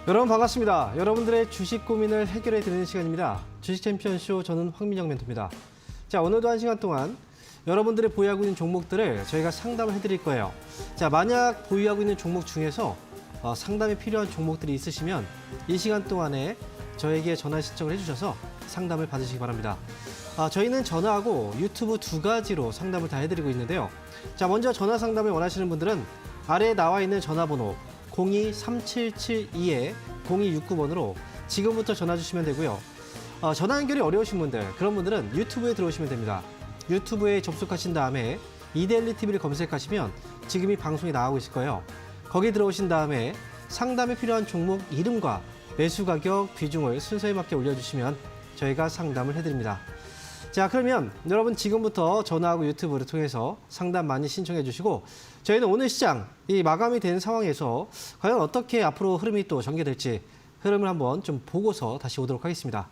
여러분 반갑습니다. 여러분들의 주식 고민을 해결해 드리는 시간입니다. 주식 챔피언쇼 저는 황민영 멘토입니다. 자, 오늘도 1시간 동안 여러분들이 보유하고 있는 종목들을 저희가 상담을 해드릴 거예요. 자, 만약 보유하고 있는 종목 중에서 상담이 필요한 종목들이 있으시면 이 시간 동안에 저에게 전화 신청을 해주셔서 상담을 받으시기 바랍니다. 저희는 전화하고 유튜브 두 가지로 상담을 다 해드리고 있는데요. 자, 먼저 전화 상담을 원하시는 분들은 아래에 나와 있는 전화번호 023772-0269번으로 지금부터 전화 주시면 되고요. 전화 연결이 어려우신 분들, 그런 분들은 유튜브에 들어오시면 됩니다. 유튜브에 접속하신 다음에 이데일리 TV를 검색하시면 지금 이 방송이 나가고 있을 거예요. 거기 들어오신 다음에 상담에 필요한 종목 이름과 매수 가격, 비중을 순서에 맞게 올려주시면 저희가 상담을 해드립니다. 자, 그러면 여러분 지금부터 전화하고 유튜브를 통해서 상담 많이 신청해 주시고 저희는 오늘 시장 이 마감이 된 상황에서 과연 어떻게 앞으로 흐름이 또 전개될지 흐름을 한번 좀 보고서 다시 오도록 하겠습니다.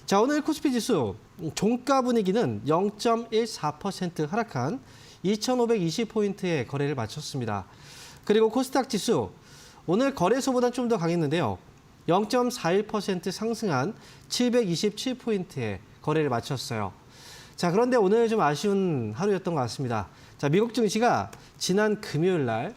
자, 오늘 코스피 지수 종가 분위기는 0.14% 하락한 2,520포인트의 거래를 마쳤습니다. 그리고 코스닥 지수 오늘 거래소보다 좀 더 강했는데요. 0.41% 상승한 727포인트의 거래를 마쳤어요. 자, 그런데 오늘 좀 아쉬운 하루였던 것 같습니다. 자, 미국 증시가 지난 금요일 날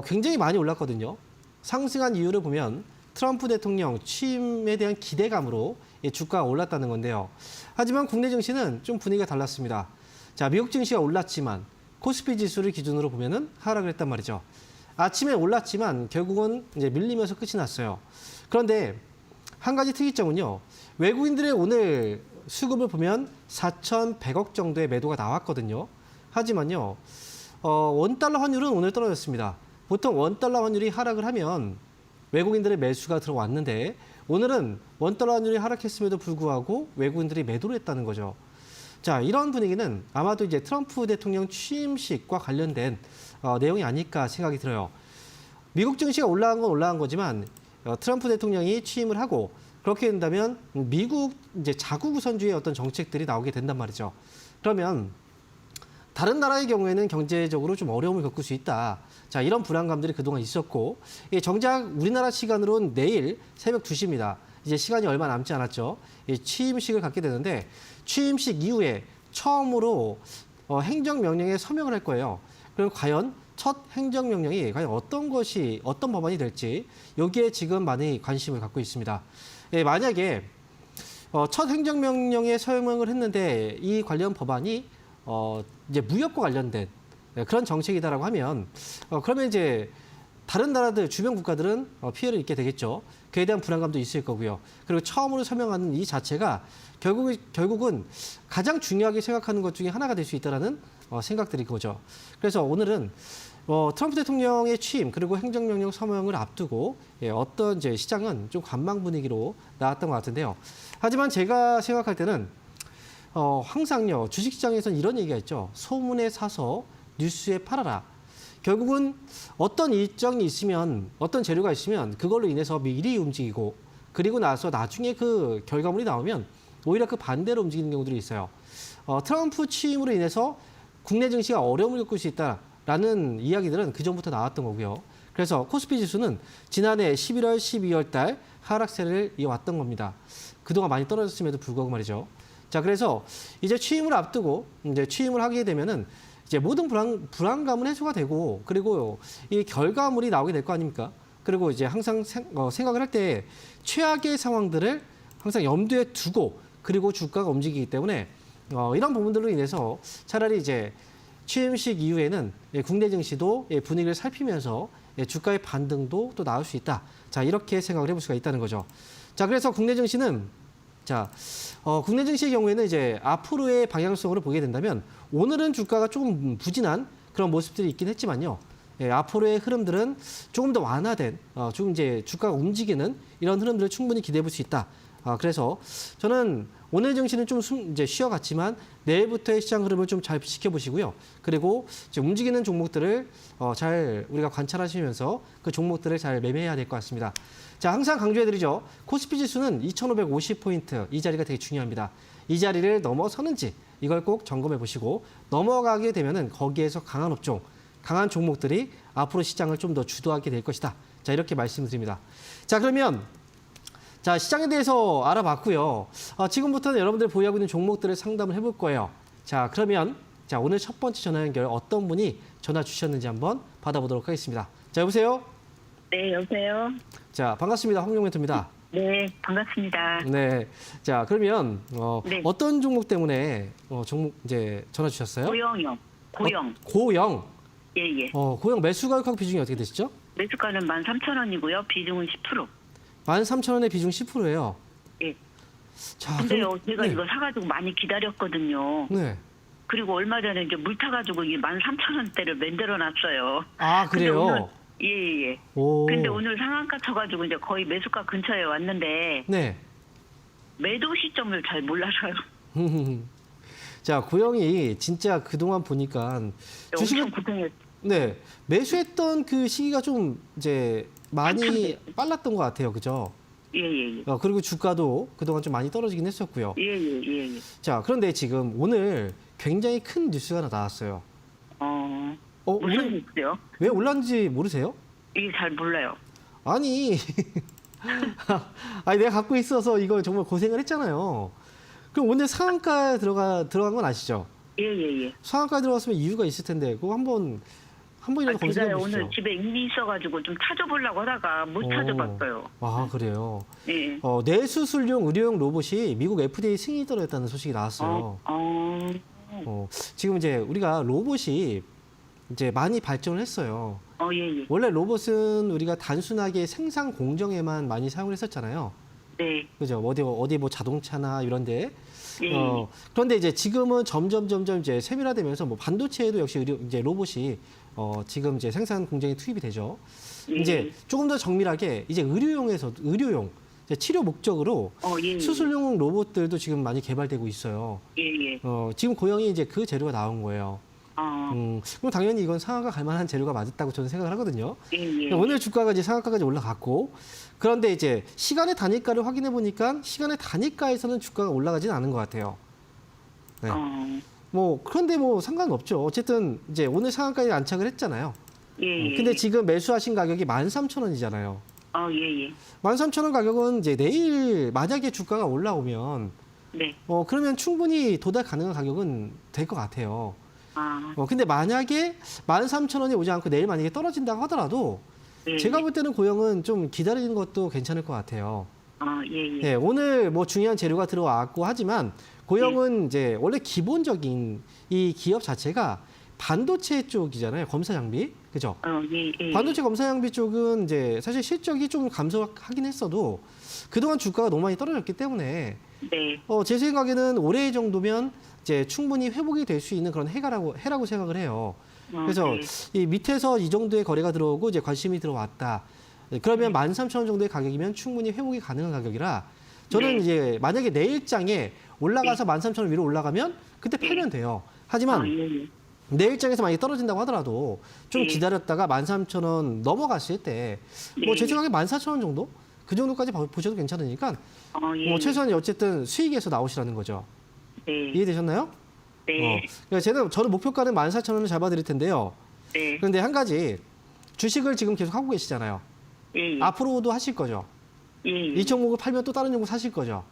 굉장히 많이 올랐거든요. 상승한 이유를 보면 트럼프 대통령 취임에 대한 기대감으로 주가가 올랐다는 건데요. 하지만 국내 증시는 좀 분위기가 달랐습니다. 자, 미국 증시가 올랐지만 코스피 지수를 기준으로 보면은 하락을 했단 말이죠. 아침에 올랐지만 결국은 이제 밀리면서 끝이 났어요. 그런데 한 가지 특이점은요. 외국인들의 오늘 수급을 보면 4,100억 정도의 매도가 나왔거든요. 하지만요. 원달러 환율은 오늘 떨어졌습니다. 보통 원달러 환율이 하락을 하면 외국인들의 매수가 들어왔는데 오늘은 원달러 환율이 하락했음에도 불구하고 외국인들이 매도를 했다는 거죠. 자, 이런 분위기는 아마도 이제 트럼프 대통령 취임식과 관련된 내용이 아닐까 생각이 들어요. 미국 증시가 올라간 건 올라간 거지만 트럼프 대통령이 취임을 하고 그렇게 된다면 미국 이제 자국 우선주의 어떤 정책들이 나오게 된단 말이죠. 그러면 다른 나라의 경우에는 경제적으로 좀 어려움을 겪을 수 있다. 자, 이런 불안감들이 그동안 있었고 정작 우리나라 시간으로는 내일 새벽 2시입니다. 이제 시간이 얼마 남지 않았죠. 취임식을 갖게 되는데 취임식 이후에 처음으로 행정명령에 서명을 할 거예요. 그럼 과연 첫 행정명령이 과연 어떤 법안이 될지 여기에 지금 많이 관심을 갖고 있습니다. 만약에 첫 행정명령에 서명을 했는데 이 관련 법안이 이제 무역과 관련된 그런 정책이다라고 하면 그러면 이제 다른 나라들 주변 국가들은 피해를 입게 되겠죠. 그에 대한 불안감도 있을 거고요. 그리고 처음으로 서명하는 이 자체가 결국은 가장 중요하게 생각하는 것 중에 하나가 될 수 있다라는 생각들이 그거죠. 그래서 오늘은 트럼프 대통령의 취임 그리고 행정명령 서명을 앞두고 어떤 이제 시장은 좀 관망 분위기로 나왔던 것 같은데요. 하지만 제가 생각할 때는 항상요 주식시장에서는 이런 얘기가 있죠. 소문에 사서 뉴스에 팔아라. 결국은 어떤 일정이 있으면 어떤 재료가 있으면 그걸로 인해서 미리 움직이고 그리고 나서 나중에 그 결과물이 나오면 오히려 그 반대로 움직이는 경우들이 있어요. 트럼프 취임으로 인해서 국내 증시가 어려움을 겪을 수 있다라는 이야기들은 그전부터 나왔던 거고요. 그래서 코스피 지수는 지난해 11월, 12월 달 하락세를 이어왔던 겁니다. 그동안 많이 떨어졌음에도 불구하고 말이죠. 자, 그래서 이제 취임을 앞두고 이제 취임을 하게 되면은 이제 모든 불안감은 해소가 되고 그리고 이 결과물이 나오게 될 거 아닙니까? 그리고 이제 항상 생각을 할 때 최악의 상황들을 항상 염두에 두고 그리고 주가가 움직이기 때문에 이런 부분들로 인해서 차라리 이제 취임식 이후에는 국내 증시도 분위기를 살피면서 주가의 반등도 또 나올 수 있다. 자, 이렇게 생각을 해볼 수가 있다는 거죠. 자, 그래서 국내 증시는 국내 증시의 경우에는 이제 앞으로의 방향성으로 보게 된다면 오늘은 주가가 조금 부진한 그런 모습들이 있긴 했지만요. 앞으로의 흐름들은 조금 더 완화된, 조금 이제 주가가 움직이는 이런 흐름들을 충분히 기대해 볼 수 있다. 그래서 저는 오늘 증시는 좀 이제 쉬어갔지만 내일부터의 시장 흐름을 좀 잘 지켜보시고요. 그리고 이제 움직이는 종목들을 잘 우리가 관찰하시면서 그 종목들을 잘 매매해야 될 것 같습니다. 자, 항상 강조해드리죠. 코스피 지수는 2,550포인트 이 자리가 되게 중요합니다. 이 자리를 넘어서는지 이걸 꼭 점검해 보시고 넘어가게 되면은 거기에서 강한 업종, 강한 종목들이 앞으로 시장을 좀 더 주도하게 될 것이다. 자, 이렇게 말씀드립니다. 자, 그러면 자, 시장에 대해서 알아봤고요. 지금부터는 여러분들이 보유하고 있는 종목들을 상담을 해볼 거예요. 자, 그러면 자, 오늘 첫 번째 전화 연결 어떤 분이 전화 주셨는지 한번 받아보도록 하겠습니다. 자, 여보세요? 네, 여보세요? 자, 반갑습니다. 황용 멘토입니다. 네, 반갑습니다. 네. 자, 그러면 네. 어떤 종목 때문에 종목 이제 전화 주셨어요? 고영이요. 고영. 고영. 예, 예. 고영 매수 가격하고 비중이 어떻게 되시죠? 매수가는 13,000원이고요. 비중은 10%. 13,000원에 비중 10%예요. 예. 자, 근데요, 제가 네. 이거 사가지고 많이 기다렸거든요. 네. 그리고 얼마 전에 이제 물 타가지고 이 13,000원대를 만들어놨어요. 아, 그래요? 예, 예, 예. 오. 근데 오늘 상한가 쳐가지고 이제 거의 매수가 근처에 왔는데 네. 매도 시점을 잘 몰라서요. 자, 고영이 진짜 그동안 보니까 주식을 엄청 고생했. 네, 매수했던 그 시기가 좀 이제 많이 빨랐던 것 같아요. 그죠? 예, 예, 예. 그리고 주가도 그동안 좀 많이 떨어지긴 했었고요. 예, 예, 예, 예. 자, 그런데 지금 오늘 굉장히 큰 뉴스가 하나 나왔어요. 무슨 오늘 뉴스요? 왜 올랐는지 모르세요? 이게 잘 몰라요. 아니, 아니 내가 갖고 있어서 이거 정말 고생을 했잖아요. 그럼 오늘 상한가에 들어간 건 아시죠? 예, 예, 예. 상한가에 들어갔으면 이유가 있을 텐데 그거 한번이라도 검색해 제가 보시죠. 오늘 집에 일이 있어가지고 좀 찾아보려고 하다가 못 찾아봤어요. 아, 그래요? 예. 뇌수술용 의료용 로봇이 미국 FDA 승인이 떨어졌다는 소식이 나왔어요. 지금 이제 우리가 로봇이 이제 많이 발전을 했어요. 예, 예. 원래 로봇은 우리가 단순하게 생산 공정에만 많이 사용을 했었잖아요. 네. 그죠? 어디 뭐 자동차나 이런데. 예. 그런데 이제 지금은 점점 이제 세밀화되면서 뭐 반도체에도 역시 이제 로봇이 지금 이제 생산 공정에 투입이 되죠. 예. 이제 조금 더 정밀하게 이제 의료용 이제 치료 목적으로 예, 예. 수술용 로봇들도 지금 많이 개발되고 있어요. 예, 예. 지금 고영이 이제 그 재료가 나온 거예요. 그럼 당연히 이건 상한가 갈 만한 재료가 맞았다고 저는 생각을 하거든요. 예, 예. 오늘 주가가 이제 상한가까지 올라갔고, 그런데 이제 시간의 단위가를 확인해 보니까 시간의 단위가에서는 주가가 올라가지는 않은 것 같아요. 네. 그런데 뭐 상관없죠. 어쨌든 이제 오늘 상한가에 안착을 했잖아요. 예, 예. 근데 지금 매수하신 가격이 13,000원이잖아요. 예, 예. 13,000원 가격은 이제 내일 만약에 주가가 올라오면 네. 그러면 충분히 도달 가능한 가격은 될 것 같아요. 아, 근데 만약에 13,000원이 오지 않고 내일 만약에 떨어진다고 하더라도 예, 제가 예. 볼 때는 고영은 좀 기다리는 것도 괜찮을 것 같아요. 예, 예. 네, 오늘 뭐 중요한 재료가 들어왔고 하지만 고영은 이제 원래 기본적인 이 기업 자체가 반도체 쪽이잖아요. 검사 장비. 그죠? 예, 예. 반도체 검사 장비 쪽은 이제 사실 실적이 좀 감소하긴 했어도 그동안 주가가 너무 많이 떨어졌기 때문에 네. 제 생각에는 올해 정도면 이제 충분히 회복이 될 수 있는 그런 해라고 생각을 해요. 그래서 네. 이 밑에서 이 정도의 거래가 들어오고 이제 관심이 들어왔다. 그러면 13,000원 정도의 가격이면 충분히 회복이 가능한 가격이라 저는 네. 이제 만약에 내일장에 올라가서 13,000원 위로 올라가면 그때 팔면 돼요. 하지만 예, 예. 내일장에서 만약에 떨어진다고 하더라도 좀 네. 기다렸다가 13,000원 넘어갔을 때 뭐 제 네. 생각에 14,000원 정도? 그 정도까지 보셔도 괜찮으니까 예. 뭐 최소한 어쨌든 수익에서 나오시라는 거죠. 네. 이해되셨나요? 네. 그러니까 저는 목표가는 14,000원을 잡아드릴 텐데요. 네. 그런데 한 가지 주식을 지금 계속 하고 계시잖아요. 예, 예. 앞으로도 하실 거죠. 예, 예. 이 종목을 팔면 또 다른 종목 사실 거죠.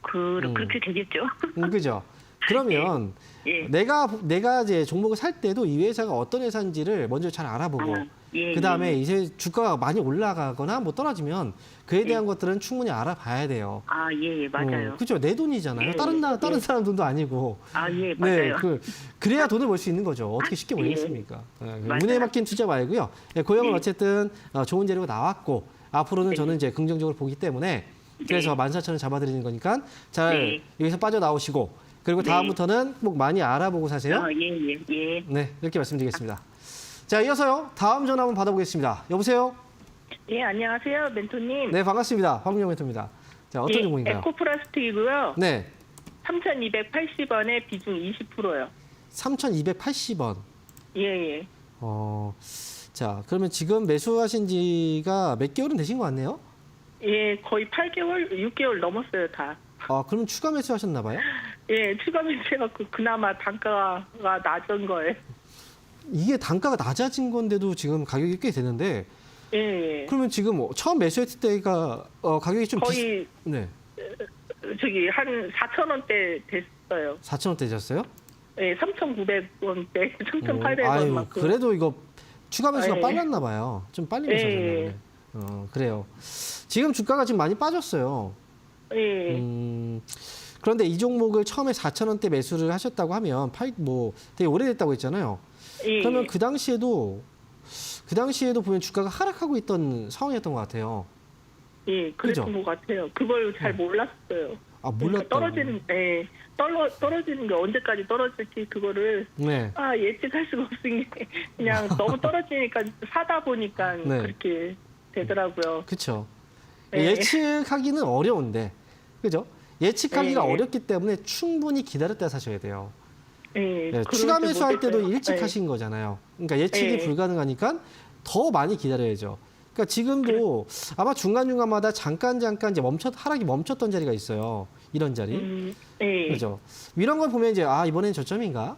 그렇게 되겠죠? 그죠? 그러면 예. 내가 이제 종목을 살 때도 이 회사가 어떤 회사인지를 먼저 잘 알아보고 예, 그다음에 예. 이제 주가가 많이 올라가거나 뭐 떨어지면 그에 대한 것들은 충분히 알아봐야 돼요. 예, 예. 맞아요. 그죠? 내 돈이잖아요. 예, 다른 예. 사람 돈도 아니고. 예, 맞아요. 그래야 돈을 벌 수 있는 거죠. 어떻게 쉽게 예. 벌겠습니까? 맞아요. 운에 맡긴 투자 말고요. 고영은 네. 어쨌든 좋은 재료가 나왔고 앞으로는 네. 저는 이제 긍정적으로 보기 때문에 그래서 14,000원 잡아드리는 거니까 잘 네. 여기서 빠져나오시고 그리고 네. 다음부터는 꼭 많이 알아보고 사세요. 예, 예, 예. 네, 이렇게 말씀드리겠습니다. 자, 이어서요. 다음 전화 한번 받아보겠습니다. 여보세요? 예, 안녕하세요, 멘토님. 네, 반갑습니다. 황민영 멘토입니다. 자, 어떤 예, 종목인가요? 에코플라스틱이고요. 네, 3,280원에 비중 20%요. 3,280원. 예, 예. 자, 그러면 지금 매수하신 지가 몇 개월은 되신 것 같네요? 예, 거의 8개월, 6개월 넘었어요, 다. 그럼 추가 매수하셨나 봐요? 예, 추가 매수해갖고 그나마 단가가 낮은 거예요. 이게 단가가 낮아진 건데도 지금 가격이 꽤 되는데 예. 그러면 지금 처음 매수했을 때가 가격이 좀 거의 네. 저기 한 4,000원대 됐어요. 4,000원대셨어요? 예, 3,900원대, 3,800원 만큼. 그래도 이거 추가 매수가 예. 빨랐나 봐요. 좀 빨리 예. 매수하셨나 보네. 그래요. 지금 주가가 지금 많이 빠졌어요. 예. 그런데 이 종목을 처음에 4,000원대 매수를 하셨다고 하면 되게 오래됐다고 했잖아요. 예. 그러면 그 당시에도 보면 주가가 하락하고 있던 상황이었던 것 같아요. 예, 그랬던 그죠? 것 같아요. 그걸 잘 몰랐어요. 아, 그러니까 몰랐다고. 떨어지는 게 언제까지 떨어질지 그거를 네. 예측할 수가 없으니 그냥 너무 떨어지니까 사다 보니까 네. 그렇게 되더라고요. 그렇죠. 네. 예측하기는 어려운데, 그죠? 예측하기가 네. 어렵기 때문에 충분히 기다렸다 사셔야 돼요. 예, 네, 그럴 추가 줄 매수할 때도 모르겠어요. 일찍 네. 하신 거잖아요. 그러니까 예측이 네. 불가능하니까 더 많이 기다려야죠. 그러니까 지금도 아마 중간중간마다 잠깐 이제 하락이 멈췄던 자리가 있어요. 이런 자리. 예. 그죠? 이런 걸 보면 이제 이번엔 저점인가?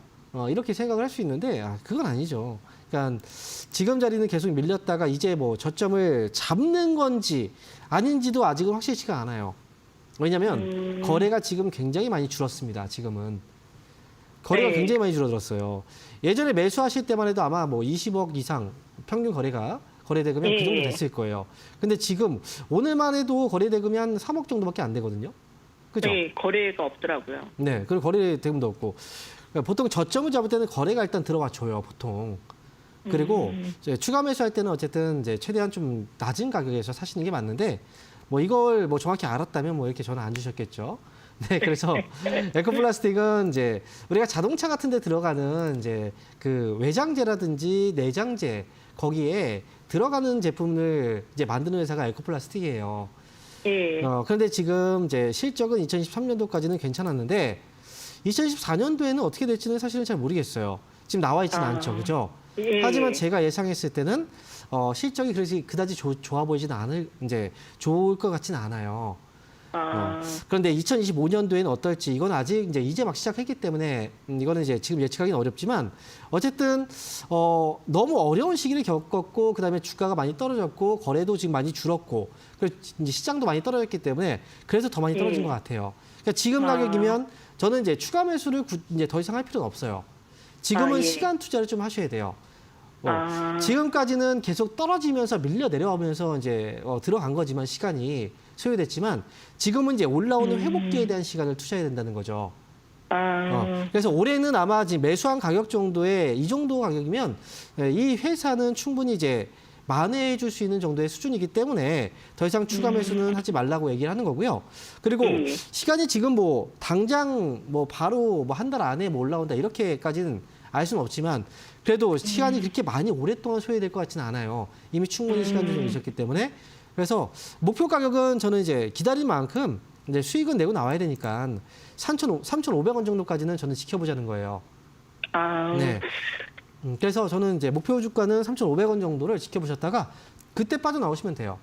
이렇게 생각을 할 수 있는데 그건 아니죠. 그러니까 지금 자리는 계속 밀렸다가 이제 뭐 저점을 잡는 건지 아닌지도 아직은 확실치가 않아요. 왜냐하면 거래가 지금 굉장히 많이 줄었습니다. 지금은 거래가 네. 굉장히 많이 줄어들었어요. 예전에 매수하실 때만 해도 아마 뭐 20억 이상 평균 거래대금이 그 정도 네. 됐을 거예요. 근데 지금 오늘만 해도 거래대금이 한 3억 정도밖에 안 되거든요. 그죠? 네, 거래가 없더라고요. 네, 그리고 거래대금도 없고 그러니까 보통 저점을 잡을 때는 거래가 일단 들어와 줘요, 보통. 그리고 이제 추가 매수할 때는 어쨌든 이제 최대한 좀 낮은 가격에서 사시는 게 맞는데 뭐 이걸 뭐 정확히 알았다면 뭐 이렇게 전화 안 주셨겠죠. 네, 그래서 에코플라스틱은 이제 우리가 자동차 같은 데 들어가는 이제 그 외장재라든지 내장재 거기에 들어가는 제품을 이제 만드는 회사가 에코플라스틱이에요. 예. 그런데 지금 이제 실적은 2023년도까지는 괜찮았는데 2024년도에는 어떻게 될지는 사실은 잘 모르겠어요. 지금 나와 있지는 않죠, 그죠? 예. 하지만 제가 예상했을 때는 실적이 그다지 좋아 보이지는 좋을 것 같지는 않아요. 그런데 2025년도에는 어떨지 이건 아직 이제 막 시작했기 때문에 이거는 이제 지금 예측하기는 어렵지만 어쨌든 너무 어려운 시기를 겪었고 그다음에 주가가 많이 떨어졌고 거래도 지금 많이 줄었고 그리고 이제 시장도 많이 떨어졌기 때문에 그래서 더 많이 떨어진 것 같아요. 그러니까 지금 가격이면 저는 이제 추가 매수를 이제 더 이상 할 필요는 없어요. 지금은 예. 시간 투자를 좀 하셔야 돼요. 지금까지는 계속 떨어지면서 밀려 내려오면서 이제 들어간 거지만 시간이 소요됐지만 지금은 이제 올라오는 회복기에 대한 시간을 투자해야 된다는 거죠. 그래서 올해는 아마 지금 매수한 가격 정도의 이 정도 가격이면 이 회사는 충분히 이제 만회해 줄 수 있는 정도의 수준이기 때문에 더 이상 추가 매수는 하지 말라고 얘기를 하는 거고요. 그리고 시간이 지금 뭐 당장 뭐 바로 뭐 한 달 안에 뭐 올라온다 이렇게까지는 알 수는 없지만 그래도 시간이 그렇게 많이 오랫동안 소요될 것 같지는 않아요. 이미 충분히 시간도 좀 있었기 때문에 그래서 목표 가격은 저는 이제 기다린 만큼 이제 수익은 내고 나와야 되니까 3,500원 정도까지는 저는 지켜보자는 거예요. 네. 그래서 저는 이제 목표 주가는 3,500원 정도를 지켜보셨다가 그때 빠져나오시면 돼요.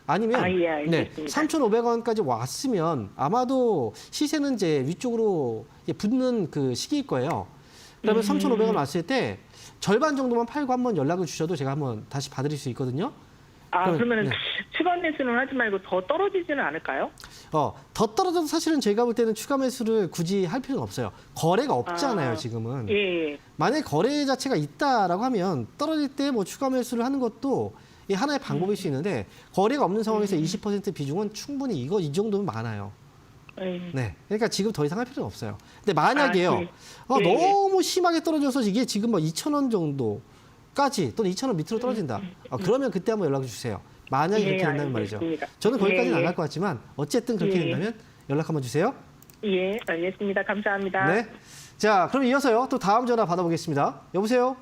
아니면 예, 네, 알겠습니다. 3,500원까지 왔으면 아마도 시세는 이제 위쪽으로 붙는 그 시기일 거예요. 그러면 3,500원 왔을 때 절반 정도만 팔고 한번 연락을 주셔도 제가 한번 다시 봐드릴 수 있거든요. 그러면은 네. 추가 매수는 하지 말고 더 떨어지지는 않을까요? 더 떨어져도 사실은 제가 볼 때는 추가 매수를 굳이 할 필요는 없어요. 거래가 없잖아요, 지금은. 예. 만약에 거래 자체가 있다라고 하면 떨어질 때 뭐 추가 매수를 하는 것도 이 하나의 방법일 수 있는데 거래가 없는 상황에서 20% 비중은 충분히 이 정도면 많아요. 네. 그러니까 지금 더 이상 할 필요는 없어요. 근데 만약에요. 예. 너무 심하게 떨어져서 이게 지금 뭐 2,000원 정도까지 또는 2,000원 밑으로 떨어진다. 그러면 그때 한번 연락을 주세요. 만약에 그렇게 된다면 말이죠. 알겠습니다. 저는 거기까지는 안 예. 갈 것 같지만 어쨌든 그렇게 예. 된다면 연락 한번 주세요. 예, 알겠습니다. 감사합니다. 네. 자, 그럼 이어서요. 또 다음 전화 받아보겠습니다. 여보세요?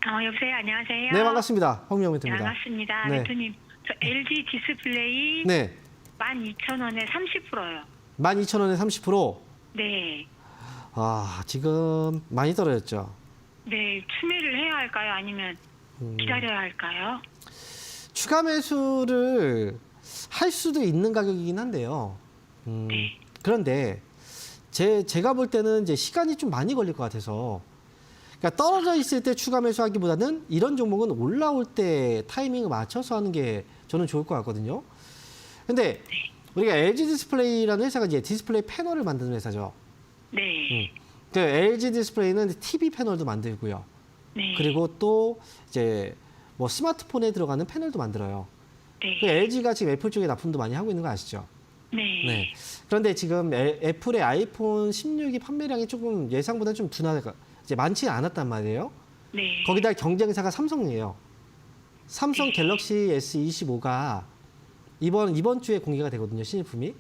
여보세요. 안녕하세요. 네, 반갑습니다. 황미영 멘토입니다. 반갑습니다. 네. 멘토님. 저 LG 디스플레이 네. 12,000원에 30%요. 12,000원에 30%. 네. 지금 많이 떨어졌죠. 네, 추매를 해야 할까요? 아니면 기다려야 할까요? 추가 매수를 할 수도 있는 가격이긴 한데요. 그런데 제가 볼 때는 이제 시간이 좀 많이 걸릴 것 같아서 그러니까 떨어져 있을 때 추가 매수하기보다는 이런 종목은 올라올 때 타이밍을 맞춰서 하는 게 저는 좋을 것 같거든요. 근데 우리가 LG 디스플레이라는 회사가 이제 디스플레이 패널을 만드는 회사죠. 네. 그 LG 디스플레이는 TV 패널도 만들고요. 네. 그리고 또 이제 뭐 스마트폰에 들어가는 패널도 만들어요. 네. 그 LG가 지금 애플 쪽에 납품도 많이 하고 있는 거 아시죠? 네. 그런데 지금 애플의 아이폰 16이 판매량이 조금 예상보다 좀 둔하가 이제 많지 않았단 말이에요. 네. 거기다 경쟁사가 삼성이에요. 삼성 네. 갤럭시 S25가 이번 주에 공개가 되거든요, 신제품이.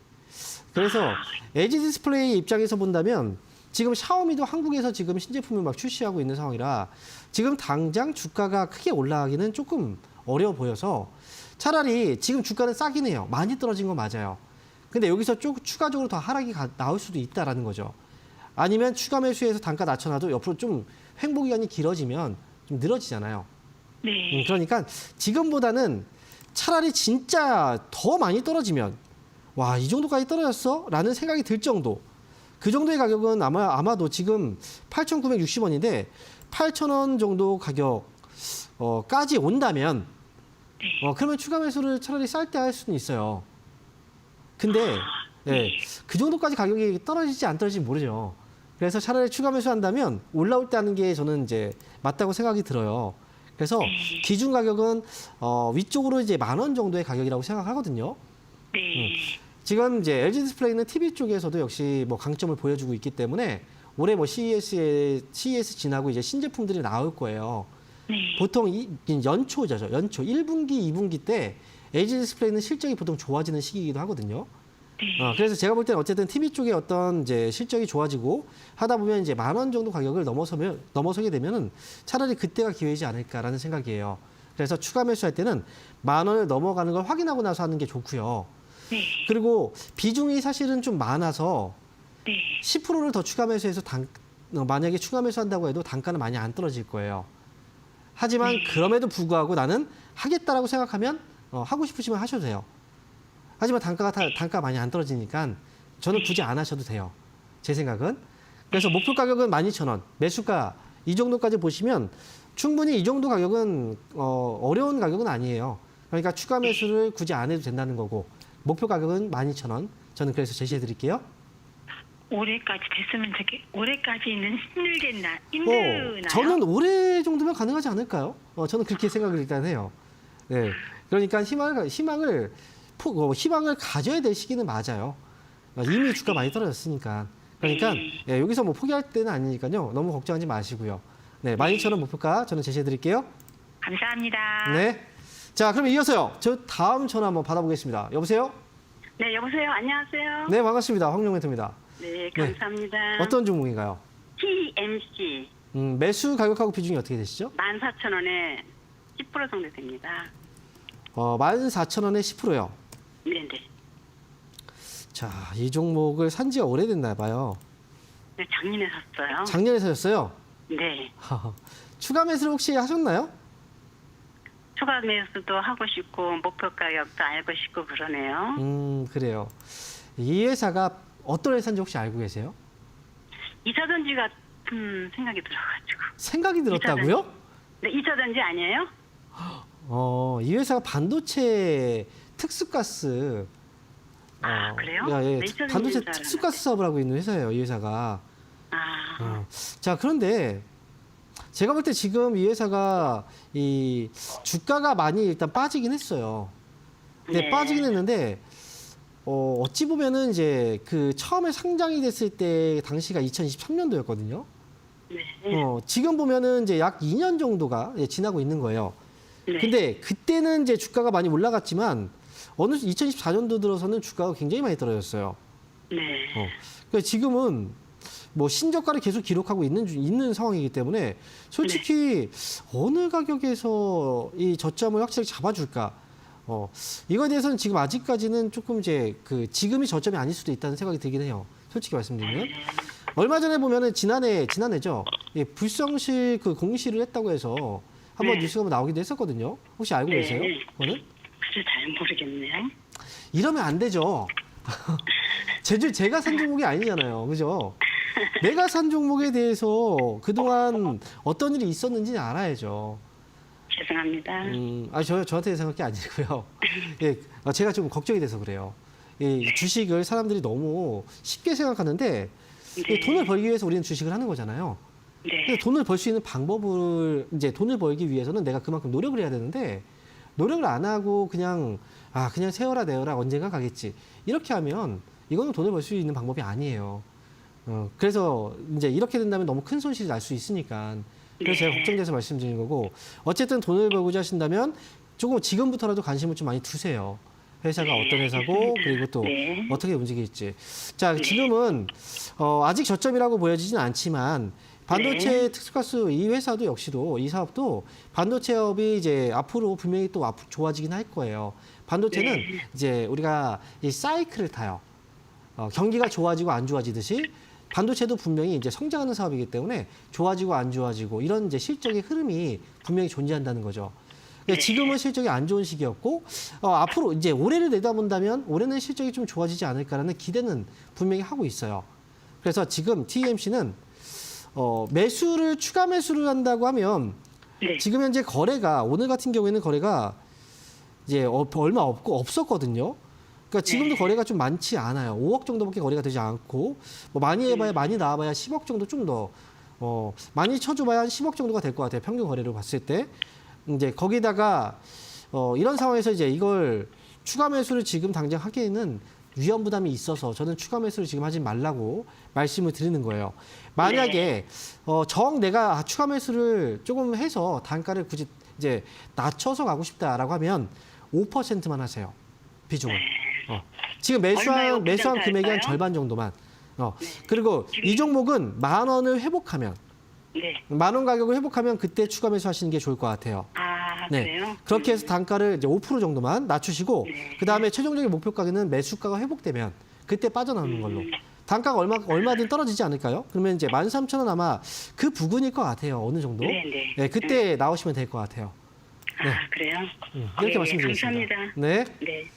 그래서 LG 디스플레이 입장에서 본다면 지금 샤오미도 한국에서 지금 신제품을 막 출시하고 있는 상황이라 지금 당장 주가가 크게 올라가기는 조금 어려워 보여서 차라리 지금 주가는 싸긴 해요. 많이 떨어진 건 맞아요. 근데 여기서 추가적으로 더 하락이 나올 수도 있다라는 거죠. 아니면 추가 매수해서 단가 낮춰놔도 옆으로 좀 횡보 기간이 길어지면 좀 늘어지잖아요. 네. 그러니까 지금보다는 차라리 진짜 더 많이 떨어지면 와, 이 정도까지 떨어졌어? 라는 생각이 들 정도. 그 정도의 가격은 아마도 지금 8,960원인데 8,000원 정도 가격까지 온다면 그러면 추가 매수를 차라리 쌀 때 할 수는 있어요. 근데 그 정도까지 가격이 떨어질지 안 떨어질지 모르죠. 그래서 차라리 추가 매수한다면 올라올 때 하는 게 저는 이제 맞다고 생각이 들어요. 그래서 기준 가격은 위쪽으로 이제 10,000원 정도의 가격이라고 생각하거든요. 네. 지금 이제 LG 디스플레이는 TV 쪽에서도 역시 뭐 강점을 보여주고 있기 때문에 올해 뭐 CES 지나고 이제 신제품들이 나올 거예요. 네. 보통 연초죠. 연초 1분기, 2분기 때 LG 디스플레이는 실적이 보통 좋아지는 시기이기도 하거든요. 네. 그래서 제가 볼 때는 어쨌든 TV 쪽에 어떤 이제 실적이 좋아지고 하다 보면 이제 10,000원 정도 가격을 넘어서게 되면은 차라리 그때가 기회이지 않을까라는 생각이에요. 그래서 추가 매수할 때는 10,000원을 넘어가는 걸 확인하고 나서 하는 게 좋고요. 네. 그리고 비중이 사실은 좀 많아서 네. 10%를 더 추가 매수해서 만약에 추가 매수한다고 해도 단가는 많이 안 떨어질 거예요. 하지만 그럼에도 불구하고 나는 하겠다라고 생각하면 하고 싶으시면 하셔도 돼요. 하지만 단가 많이 안 떨어지니까 저는 굳이 안 하셔도 돼요. 제 생각은. 그래서 목표 가격은 12,000원, 매수가 이 정도까지 보시면 충분히 이 정도 가격은 어려운 가격은 아니에요. 그러니까 추가 매수를 굳이 안 해도 된다는 거고 목표 가격은 12,000원. 저는 그래서 제시해 드릴게요. 올해까지 됐으면 올해까지는 힘들나요? 저는 올해 정도면 가능하지 않을까요? 저는 그렇게 생각을 일단 해요. 네. 그러니까 희망을 가져야 될 시기는 맞아요. 이미 주가 많이 떨어졌으니까. 그러니까 여기서 뭐 포기할 때는 아니니까요. 너무 걱정하지 마시고요. 네, 12,000원 목표가 저는 제시해 드릴게요. 감사합니다. 네. 자, 그럼 이어서요. 저 다음 전화 한번 받아보겠습니다. 여보세요? 네, 여보세요. 안녕하세요. 네, 반갑습니다. 황용 멘토입니다. 네, 감사합니다. 어떤 종목인가요? TMC 매수 가격하고 비중이 어떻게 되시죠? 14,000원에 10% 정도 됩니다. 14,000원에 10%요. 네네. 자, 이 종목을 산 지가 오래됐나 봐요. 네, 작년에 샀어요. 작년에 사셨어요? 네. 추가 매수를 혹시 하셨나요? 추가 매수도 하고 싶고 목표 가격도 알고 싶고 그러네요. 그래요. 이 회사가 어떤 회사인지 혹시 알고 계세요? 이차전지 같은 생각이 들어가지고. 생각이 들었다고요? 네, 이차전지 아니에요? 이 회사가 반도체 특수가스. 그래요? 예, 네, 이차전지인 반도체 줄 알았는데. 특수가스 사업을 하고 있는 회사예요, 이 회사가. 자, 그런데 제가 볼 때 지금 이 회사가 이 주가가 많이 일단 빠지긴 했어요. 근데 네. 빠지긴 했는데 어찌 보면은 이제 그 처음에 상장이 됐을 때 당시가 2023년도였거든요. 네. 지금 보면은 이제 약 2년 정도가 지나고 있는 거예요. 네. 근데 그때는 이제 주가가 많이 올라갔지만 어느 2024년도 들어서는 주가가 굉장히 많이 떨어졌어요. 네. 그러니까 지금은 뭐 신저가를 계속 기록하고 있는 상황이기 때문에 솔직히 어느 가격에서 이 저점을 확실히 잡아줄까? 이거에 대해서는 지금 아직까지는 조금 이제 지금이 저점이 아닐 수도 있다는 생각이 들긴 해요. 솔직히 말씀드리면. 얼마 전에 보면은 지난해죠. 불성실 공시를 했다고 해서 한번 뉴스가 한번 나오기도 했었거든요. 혹시 알고 계세요? 그거는? 글쎄 잘 모르겠네요. 이러면 안 되죠. 제가 산 종목이 아니잖아요. 그죠? 내가 산 종목에 대해서 그동안 어떤 일이 있었는지는 알아야죠. 죄송합니다. 저한테 생각한 게 아니고요. 예, 제가 좀 걱정이 돼서 그래요. 이 주식을 사람들이 너무 쉽게 생각하는데 네. 돈을 벌기 위해서 우리는 주식을 하는 거잖아요. 네. 근데 돈을 벌 수 있는 방법을 이제 돈을 벌기 위해서는 내가 그만큼 노력을 해야 되는데 노력을 안 하고 그냥 그냥 세워라 내어라 언젠가 가겠지 이렇게 하면 이거는 돈을 벌 수 있는 방법이 아니에요. 그래서 이제 이렇게 된다면 너무 큰 손실이 날 수 있으니까 그래서 제가 걱정돼서 말씀드리는 거고 어쨌든 돈을 벌고자 하신다면 조금 지금부터라도 관심을 좀 많이 두세요. 회사가 어떤 회사고 그리고 또 네. 어떻게 움직일지. 자 지금은 아직 저점이라고 보여지진 않지만 반도체 특수가스 이 회사도 역시도 이 사업도 반도체업이 이제 앞으로 분명히 또 좋아지긴 할 거예요. 반도체는 이제 우리가 이 사이클을 타요. 경기가 좋아지고 안 좋아지듯이 반도체도 분명히 이제 성장하는 사업이기 때문에 좋아지고 안 좋아지고 이런 이제 실적의 흐름이 분명히 존재한다는 거죠. 그러니까 지금은 실적이 안 좋은 시기였고 앞으로 이제 올해를 내다본다면 올해는 실적이 좀 좋아지지 않을까라는 기대는 분명히 하고 있어요. 그래서 지금 TMC는 매수를 추가 매수를 한다고 하면 네. 지금 현재 거래가 오늘 같은 경우에는 거래가 이제 얼마 없었거든요. 그러니까 지금도 거래가 좀 많지 않아요. 5억 정도밖에 거래가 되지 않고 뭐 많이 해봐야 많이 나와봐야 10억 정도 좀 더 많이 쳐줘봐야 한 10억 정도가 될 것 같아요. 평균 거래를 봤을 때 이제 거기다가 이런 상황에서 이제 이걸 추가 매수를 지금 당장 하기에는 위험 부담이 있어서 저는 추가 매수를 지금 하지 말라고 말씀을 드리는 거예요. 만약에 내가 추가 매수를 조금 해서 단가를 굳이 이제 낮춰서 가고 싶다라고 하면 5%만 하세요. 비중을. 지금 얼마요? 매수한 금액의 한 할까요? 절반 정도만. 그리고 이 종목은 10,000원을 회복하면 네. 10,000원 가격을 회복하면 그때 추가 매수하시는 게 좋을 것 같아요. 그래요? 그렇게 해서 단가를 이제 5% 정도만 낮추시고 그 다음에 최종적인 목표 가격은 매수가가 회복되면 그때 빠져나오는 걸로. 단가가 얼마든 떨어지지 않을까요? 그러면 이제 13,000원 아마 그 부근일 것 같아요. 어느 정도. 네. 그때 나오시면 될 것 같아요. 네. 그래요? 이렇게 네, 말씀드리겠습니다. 감사합니다. 네. 네.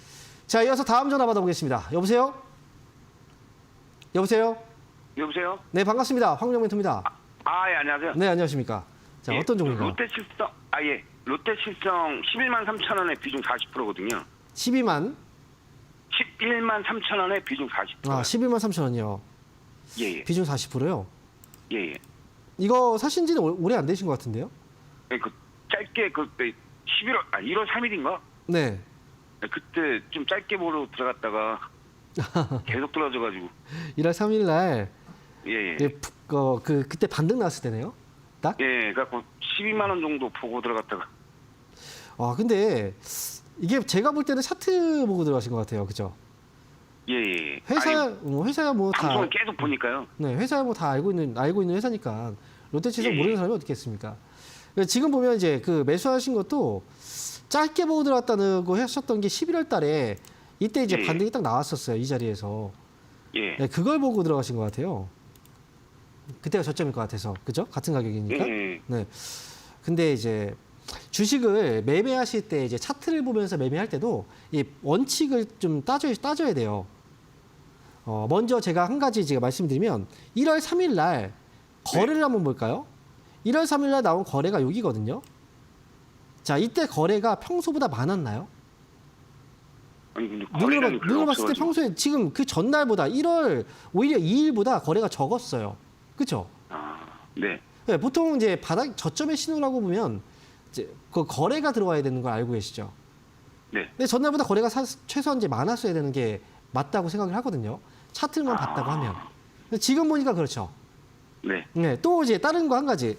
자, 이어서 다음 전화 받아보겠습니다. 여보세요? 여보세요? 여보세요? 네, 반갑습니다. 황명 멘토입니다. 예, 안녕하세요. 네, 안녕하십니까. 자, 예, 어떤 종류인가요? 롯데칠성, 예. 롯데칠성 11만 3천 원에 비중 40%거든요. 12만? 11만 3천 원에 비중 40%. 11만 3천 원이요. 예. 비중 40%요? 예. 이거 사신 지는 오래 안 되신 것 같은데요? 예, 짧게 1월 3일인가? 네. 그때 좀 짧게 보러 들어갔다가 계속 떨어져가지고. 1월 3일 날 예. 그때 반등 나왔을 때네요. 딱? 예, 그래갖고 12만 원 정도 보고 들어갔다가. 근데 이게 제가 볼 때는 차트 보고 들어가신 것 같아요. 그죠? 예. 회사야 뭐 다 방송을 계속 보니까요. 네, 회사야 뭐 다 알고 있는 회사니까 롯데칠성 예. 모르는 사람이 어디 있겠습니까? 지금 보면 이제 그 매수하신 것도 짧게 보고 들어갔다는 거 하셨던 게 11월 달에 이때 이제 예. 반등이 딱 나왔었어요. 이 자리에서. 예. 네, 그걸 보고 들어가신 것 같아요. 그때가 저점일 것 같아서. 그죠? 같은 가격이니까. 예. 네. 근데 이제 주식을 매매하실 때 이제 차트를 보면서 매매할 때도 이 원칙을 좀 따져야 돼요. 먼저 제가 한 가지 제가 말씀드리면 1월 3일 날 거래를 한번 볼까요? 1월 3일 날 나온 거래가 여기거든요. 자, 이때 거래가 평소보다 많았나요? 아니, 근데 눈으로 봤을 때 평소에 지금 그 전날보다 오히려 2일보다 거래가 적었어요. 그렇죠? 네. 네, 보통 이제 바닥 저점의 신호라고 보면 이제 그 거래가 들어와야 되는 걸 알고 계시죠? 네. 근데 전날보다 거래가 최소한 이제 많았어야 되는 게 맞다고 생각을 하거든요. 차트만 봤다고 하면. 근데 지금 보니까 그렇죠. 네. 네, 또 이제 다른 거 한 가지.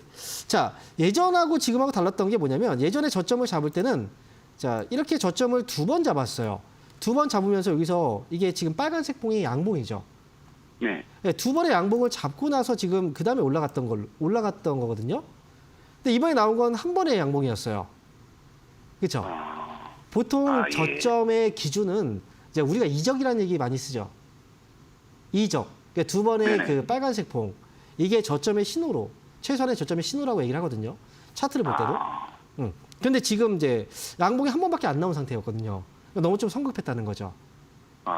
자, 예전하고 지금하고 달랐던 게 뭐냐면 예전에 저점을 잡을 때는 자, 이렇게 저점을 2번 잡았어요. 2번 잡으면서 여기서 이게 지금 빨간색 봉이 양봉이죠. 네. 네, 2번의 양봉을 잡고 나서 지금 그 다음에 올라갔던 거거든요. 근데 이번에 나온 건 한 번의 양봉이었어요. 그렇죠? 보통 예. 저점의 기준은 이제 우리가 이적이라는 얘기 많이 쓰죠. 이적. 그러니까 2번의 네네. 그 빨간색 봉. 이게 저점의 신호로 최소한의 저점의 신호라고 얘기를 하거든요. 차트를 볼 때도. 근데 지금 이제 양봉이 한 번밖에 안 나온 상태였거든요. 그러니까 너무 좀 성급했다는 거죠.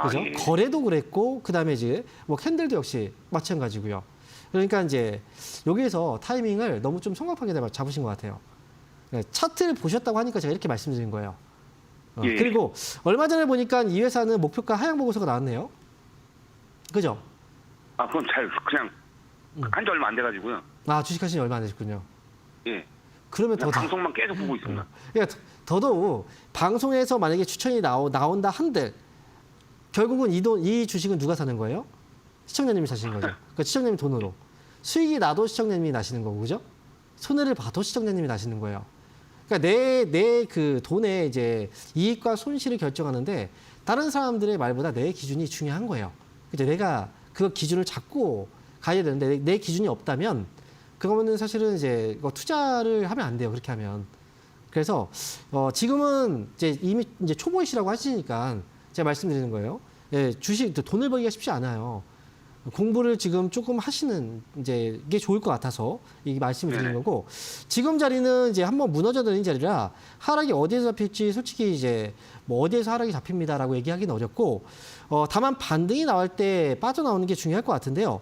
그죠? 예. 거래도 그랬고 그다음에 이제 뭐 캔들도 역시 마찬가지고요. 그러니까 이제 여기에서 타이밍을 너무 좀 성급하게 잡으신 것 같아요. 네, 차트를 보셨다고 하니까 제가 이렇게 말씀드린 거예요. 예. 그리고 얼마 전에 보니까 이 회사는 목표가 하향 보고서가 나왔네요. 그죠? 아, 그건 잘 그냥 한 지 얼마 안 돼가지고요. 아, 주식하신 지 얼마 안 되셨군요. 예. 그러면 그냥 더 방송만 계속 보고 있습니다. 그러니까 더더욱 방송에서 만약에 추천이 나온다 한들 결국은 이 주식은 누가 사는 거예요? 시청자님이 사시는 거죠. 그러니까 시청자님 돈으로. 수익이 나도 시청자님이 나시는 거고, 그죠? 손해를 봐도 시청자님이 나시는 거예요. 그러니까 내 그 돈의 이제 이익과 손실을 결정하는데 다른 사람들의 말보다 내 기준이 중요한 거예요. 그죠? 내가 그 기준을 잡고 가야 되는데 내 기준이 없다면 그거는 사실은 이제 투자를 하면 안 돼요. 그렇게 하면. 그래서 지금은 이제 이미 이제 초보이시라고 하시니까 제가 말씀드리는 거예요. 예, 주식 돈을 벌기가 쉽지 않아요. 공부를 지금 조금 하시는 이제 게 좋을 것 같아서 이 말씀을 드리는 거고 지금 자리는 이제 한번 무너져 내린 자리라 하락이 어디에서 잡힐지 솔직히 이제 뭐 어디에서 하락이 잡힙니다라고 얘기하기는 어렵고 다만 반등이 나올 때 빠져나오는 게 중요할 것 같은데요.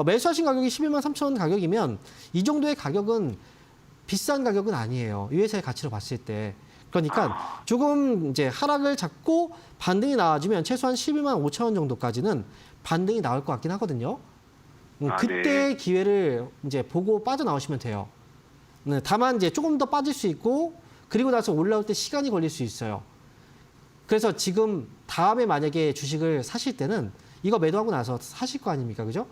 매수하신 가격이 11만 3천 원 가격이면 이 정도의 가격은 비싼 가격은 아니에요. 이 회사의 가치로 봤을 때. 그러니까 조금 이제 하락을 잡고 반등이 나와주면 최소한 11만 5천 원 정도까지는 반등이 나올 것 같긴 하거든요. 그때 네. 기회를 이제 보고 빠져나오시면 돼요. 네, 다만 이제 조금 더 빠질 수 있고 그리고 나서 올라올 때 시간이 걸릴 수 있어요. 그래서 지금 다음에 만약에 주식을 사실 때는 이거 매도하고 나서 사실 거 아닙니까? 그죠?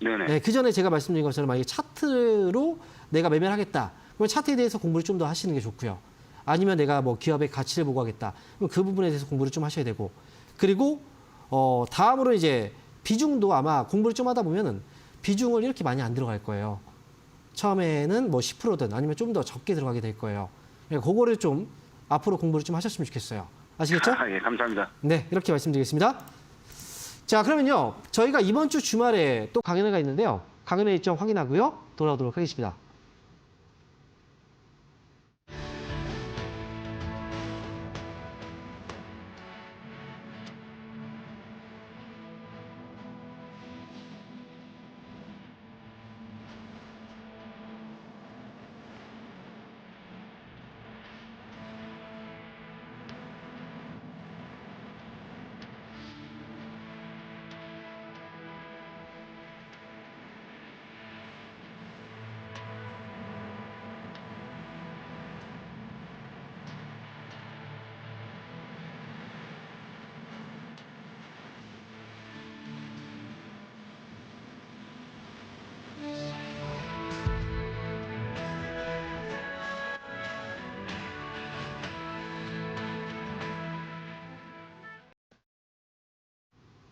네네. 네, 그 전에 제가 말씀드린 것처럼 만약에 차트로 내가 매매를 하겠다. 그럼 차트에 대해서 공부를 좀 더 하시는 게 좋고요. 아니면 내가 뭐 기업의 가치를 보고 하겠다. 그럼 그 부분에 대해서 공부를 좀 하셔야 되고. 그리고 다음으로 이제 비중도 아마 공부를 좀 하다 보면은 비중을 이렇게 많이 안 들어갈 거예요. 처음에는 뭐 10%든 아니면 좀 더 적게 들어가게 될 거예요. 그러니까 그거를 좀 앞으로 공부를 좀 하셨으면 좋겠어요. 아시겠죠? 예, 감사합니다. 네, 이렇게 말씀드리겠습니다. 자, 그러면요. 저희가 이번 주 주말에 또 강연회가 있는데요. 강연회 일정 확인하고요. 돌아오도록 하겠습니다.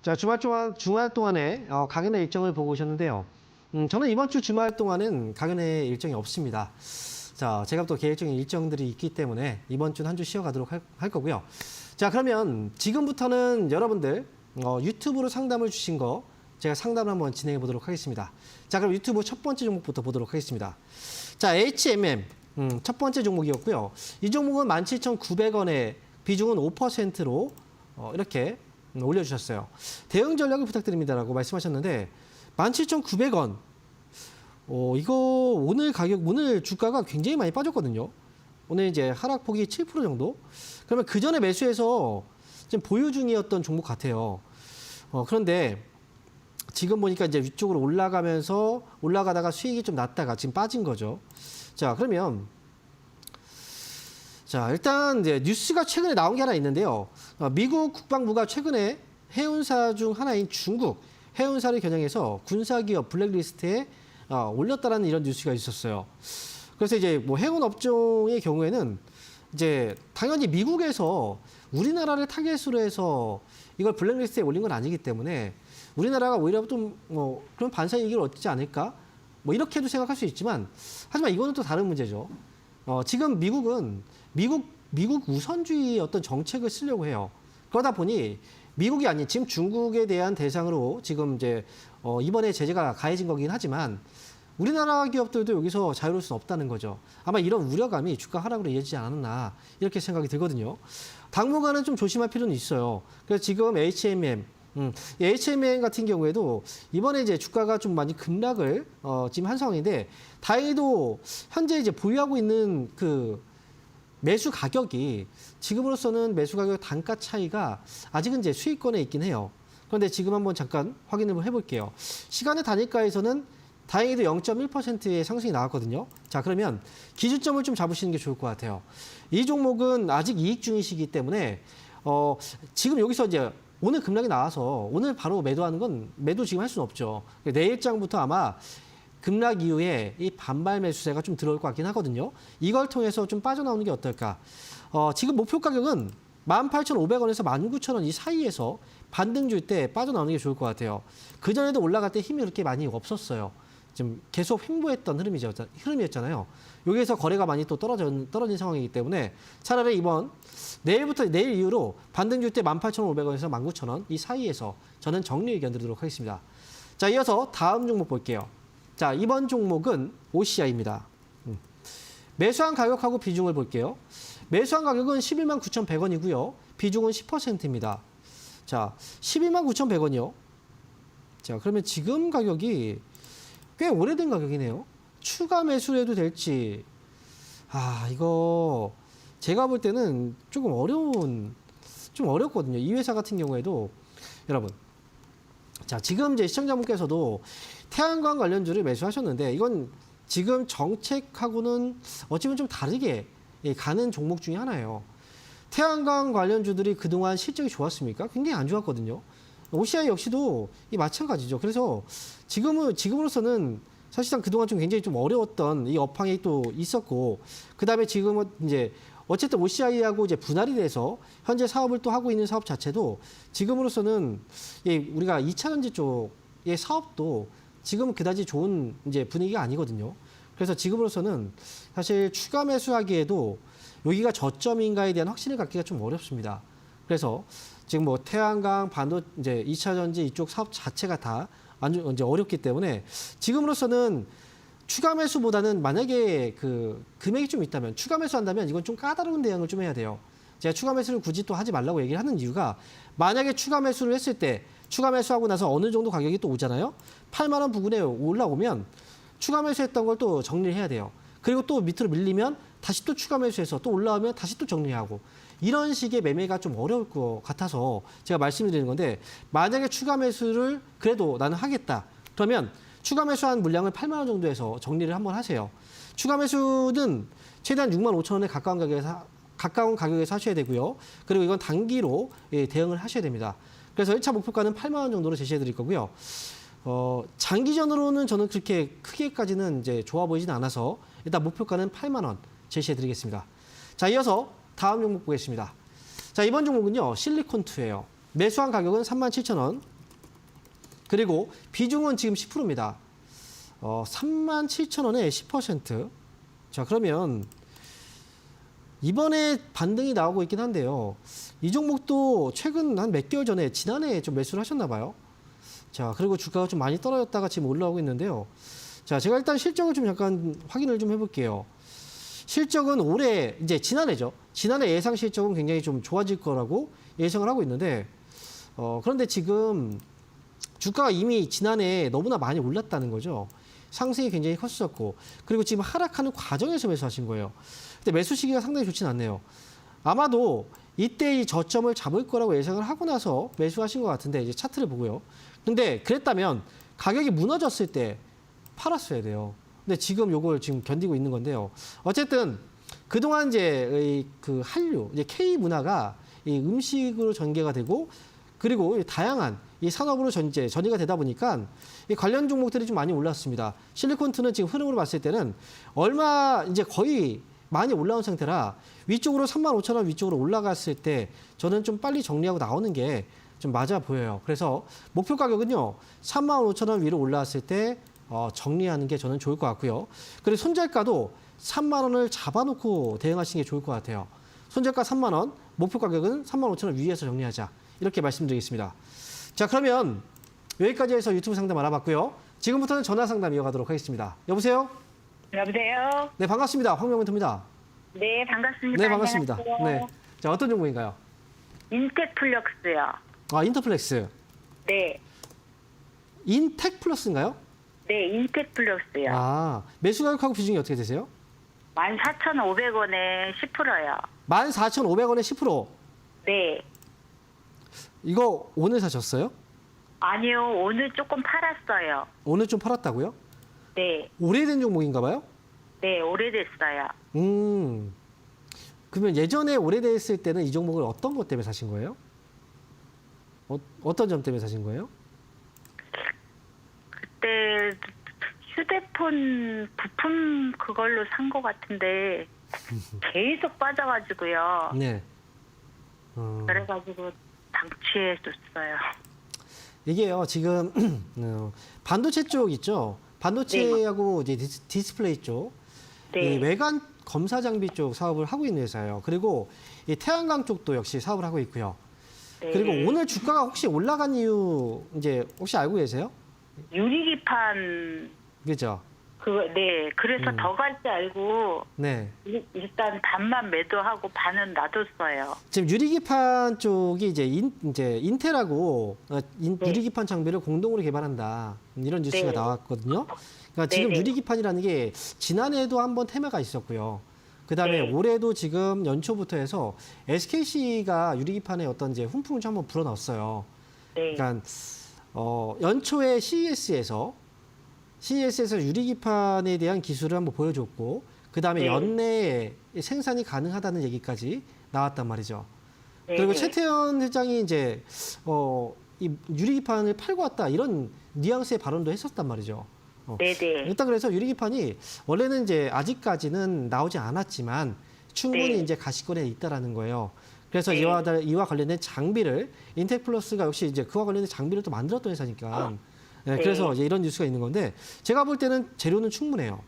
자, 주말 동안에 강연회 일정을 보고 오셨는데요. 저는 이번 주 주말 동안은 강연회 일정이 없습니다. 자, 제가 또 계획적인 일정들이 있기 때문에 이번 주는 한 주 쉬어가도록 할 거고요. 자, 그러면 지금부터는 여러분들 유튜브로 상담을 주신 거 제가 상담을 한번 진행해 보도록 하겠습니다. 자, 그럼 유튜브 첫 번째 종목부터 보도록 하겠습니다. 자, HMM 첫 번째 종목이었고요. 이 종목은 17,900원에 비중은 5%로 이렇게 올려주셨어요. 대응 전략을 부탁드립니다라고 말씀하셨는데 17,900원. 이거 오늘 주가가 굉장히 많이 빠졌거든요. 오늘 이제 하락폭이 7% 정도. 그러면 그 전에 매수해서 지금 보유 중이었던 종목 같아요. 그런데 지금 보니까 이제 위쪽으로 올라가다가 수익이 좀 났다가 지금 빠진 거죠. 자, 그러면 자, 일단 이제 뉴스가 최근에 나온 게 하나 있는데요. 미국 국방부가 최근에 해운사 중 하나인 중국 해운사를 겨냥해서 군사기업 블랙리스트에 올렸다라는 이런 뉴스가 있었어요. 그래서 이제 뭐 해운 업종의 경우에는 이제 당연히 미국에서 우리나라를 타겟으로 해서 이걸 블랙리스트에 올린 건 아니기 때문에 우리나라가 오히려 좀 뭐 그런 반사의 이익을 얻지 않을까? 뭐 이렇게도 생각할 수 있지만 하지만 이거는 또 다른 문제죠. 지금 미국은 미국 우선주의 어떤 정책을 쓰려고 해요. 그러다 보니 미국이 아닌 지금 중국에 대한 대상으로 지금 이제 이번에 제재가 가해진 거긴 하지만 우리나라 기업들도 여기서 자유로울 수는 없다는 거죠. 아마 이런 우려감이 주가 하락으로 이어지지 않았나 이렇게 생각이 들거든요. 당분간은 좀 조심할 필요는 있어요. 그래서 지금 HMM 이 HMN 같은 경우에도 이번에 이제 주가가 좀 많이 급락을 지금 한 상황인데 다행히도 현재 이제 보유하고 있는 그 매수 가격이 지금으로서는 매수 가격 단가 차이가 아직은 이제 수익권에 있긴 해요. 그런데 지금 한번 잠깐 확인을 해볼게요. 시간의 단위가에서는 다행히도 0.1%의 상승이 나왔거든요. 자, 그러면 기준점을 좀 잡으시는 게 좋을 것 같아요. 이 종목은 아직 이익 중이시기 때문에 지금 여기서 이제 오늘 급락이 나와서 오늘 바로 매도하는 건 매도 지금 할 수는 없죠. 내일장부터 아마 급락 이후에 이 반발 매수세가 좀 들어올 것 같긴 하거든요. 이걸 통해서 좀 빠져나오는 게 어떨까. 지금 목표 가격은 18,500원에서 19,000원 이 사이에서 반등 줄 때 빠져나오는 게 좋을 것 같아요. 그전에도 올라갈 때 힘이 그렇게 많이 없었어요. 지금 계속 횡보했던 흐름이었잖아요. 여기에서 거래가 많이 또 떨어진 상황이기 때문에 차라리 내일 이후로 반등 줄 때 18,500원에서 19,000원 이 사이에서 저는 정리 의견 드리도록 하겠습니다. 자, 이어서 다음 종목 볼게요. 자, 이번 종목은 OCI입니다. 매수한 가격하고 비중을 볼게요. 매수한 가격은 11만 9,100원이고요. 비중은 10%입니다. 자, 12만 9,100원이요. 자, 그러면 지금 가격이 꽤 오래된 가격이네요. 추가 매수를 해도 될지. 이거 제가 볼 때는 조금 어렵거든요. 이 회사 같은 경우에도 여러분. 자, 지금 이제 시청자분께서도 태양광 관련주를 매수하셨는데 이건 지금 정책하고는 어찌 보면 좀 다르게 가는 종목 중에 하나예요. 태양광 관련주들이 그동안 실적이 좋았습니까? 굉장히 안 좋았거든요. OCI 역시도 마찬가지죠. 그래서 지금으로서는 사실상 그동안 좀 굉장히 좀 어려웠던 이 업황이 또 있었고, 그 다음에 지금은 이제 어쨌든 OCI하고 이제 분할이 돼서 현재 사업을 또 하고 있는 사업 자체도 지금으로서는 우리가 2차전지 쪽의 사업도 지금은 그다지 좋은 이제 분위기가 아니거든요. 그래서 지금으로서는 사실 추가 매수하기에도 여기가 저점인가에 대한 확신을 갖기가 좀 어렵습니다. 그래서 지금 뭐 태양광, 이제 2차전지 이쪽 사업 자체가 다 이제 어렵기 때문에 지금으로서는 추가 매수보다는 만약에 그 금액이 좀 있다면 추가 매수한다면 이건 좀 까다로운 대응을 좀 해야 돼요. 제가 추가 매수를 굳이 또 하지 말라고 얘기를 하는 이유가 만약에 추가 매수를 했을 때 추가 매수하고 나서 어느 정도 가격이 또 오잖아요. 8만 원 부근에 올라오면 추가 매수했던 걸 또 정리를 해야 돼요. 그리고 또 밑으로 밀리면 다시 또 추가 매수해서 또 올라오면 다시 또 정리하고 이런 식의 매매가 좀 어려울 것 같아서 제가 말씀을 드리는 건데 만약에 추가 매수를 그래도 나는 하겠다. 그러면 추가 매수한 물량을 8만 원 정도에서 정리를 한번 하세요. 추가 매수는 최대한 6만 5천 원에 가까운 가격에서 하셔야 되고요. 그리고 이건 단기로 대응을 하셔야 됩니다. 그래서 1차 목표가는 8만 원 정도로 제시해 드릴 거고요. 장기전으로는 저는 그렇게 크게까지는 이제 좋아 보이진 않아서 일단 목표가는 8만 원 제시해 드리겠습니다. 자, 이어서 다음 종목 보겠습니다. 자, 이번 종목은요. 실리콘2예요. 매수한 가격은 37,000원. 그리고 비중은 지금 10%입니다. 37,000원에 10%. 자, 그러면 이번에 반등이 나오고 있긴 한데요. 이 종목도 최근 한 몇 개월 전에 지난해에 좀 매수를 하셨나 봐요. 자, 그리고 주가가 좀 많이 떨어졌다가 지금 올라오고 있는데요. 자, 제가 일단 실적을 좀 잠깐 확인을 좀 해볼게요. 실적은 올해 이제 지난해죠. 지난해 예상 실적은 굉장히 좀 좋아질 거라고 예상을 하고 있는데 그런데 지금 주가가 이미 지난해에 너무나 많이 올랐다는 거죠. 상승이 굉장히 컸었고 그리고 지금 하락하는 과정에서 매수하신 거예요. 근데 매수 시기가 상당히 좋진 않네요. 아마도 이때 이 저점을 잡을 거라고 예상을 하고 나서 매수하신 것 같은데 이제 차트를 보고요. 근데 그랬다면 가격이 무너졌을 때 팔았어야 돼요. 근데 지금 요걸 지금 견디고 있는 건데요. 어쨌든 그동안 이제 그 한류, 이제 K 문화가 이 음식으로 전개가 되고 그리고 다양한 이 산업으로 전이가 되다 보니까 이 관련 종목들이 좀 많이 올랐습니다. 실리콘2는 지금 흐름으로 봤을 때는 얼마 이제 거의 많이 올라온 상태라 위쪽으로 35,000원 위쪽으로 올라갔을 때 저는 좀 빨리 정리하고 나오는 게 좀 맞아 보여요. 그래서 목표 가격은요. 35,000원 위로 올라왔을 때 정리하는 게 저는 좋을 것 같고요. 그리고 손절가도 3만 원을 잡아놓고 대응하시는 게 좋을 것 같아요. 손절가 3만 원, 목표 가격은 35,000원 위에서 정리하자. 이렇게 말씀드리겠습니다. 자, 그러면 여기까지 해서 유튜브 상담 알아봤고요. 지금부터는 전화 상담 이어가도록 하겠습니다. 여보세요? 여보세요? 네, 반갑습니다. 황명문입니다. 네, 반갑습니다. 네, 반갑습니다. 안녕하세요. 네. 자, 어떤 종목인가요? 인텍플렉스요. 인터플렉스. 네. 인텍 플러스인가요? 네, 인텍 플러스요. 아, 매수 가격하고 비중이 어떻게 되세요? 14,500원에 10%요. 14,500원에 10%. 네. 이거 오늘 사셨어요? 아니요, 오늘 조금 팔았어요. 오늘 좀 팔았다고요? 네. 오래된 종목인가 봐요? 네, 오래됐어요. 그러면 예전에 오래됐을 때는 이 종목을 어떤 것 때문에 사신 거예요? 어떤 점 때문에 사신 거예요? 그때 휴대폰 부품 그걸로 산 것 같은데 계속 빠져가지고요. 네. 그래가지고 방치해줬어요. 이게요, 지금 반도체 쪽 있죠? 반도체하고 이제 디스플레이 쪽, 네. 이 외관 검사 장비 쪽 사업을 하고 있는 회사예요. 그리고 이 태양광 쪽도 역시 사업을 하고 있고요. 네. 그리고 오늘 주가가 혹시 올라간 이유 이제 혹시 알고 계세요? 유리기판 그죠? 네. 그래서 더 갈 줄 알고 네. 일단 반만 매도하고 반은 놔뒀어요. 지금 유리기판 쪽이 이제 인텔하고 유리기판 장비를 공동으로 개발한다 이런 뉴스가 네. 나왔거든요. 그러니까 지금 네네. 유리기판이라는 게 지난해에도 한번 테마가 있었고요. 그다음에 네. 올해도 지금 연초부터 해서 SKC가 유리기판에 어떤 이제 훈풍을 좀 한번 불어넣었어요. 네. 그러니까 연초에 CES에서 유리기판에 대한 기술을 한번 보여줬고 그다음에 네. 연내에 생산이 가능하다는 얘기까지 나왔단 말이죠. 네. 그리고 최태원 회장이 이제 이 유리기판을 팔고 왔다 이런 뉘앙스의 발언도 했었단 말이죠. 네네. 일단 그래서 유리기판이 원래는 이제 아직까지는 나오지 않았지만 충분히 네. 이제 가시권에 있다라는 거예요. 그래서 네. 이와 관련된 장비를 인텍플러스가 역시 이제 그와 관련된 장비를 또 만들었던 회사니까. 네, 네. 그래서 이제 이런 뉴스가 있는 건데 제가 볼 때는 재료는 충분해요.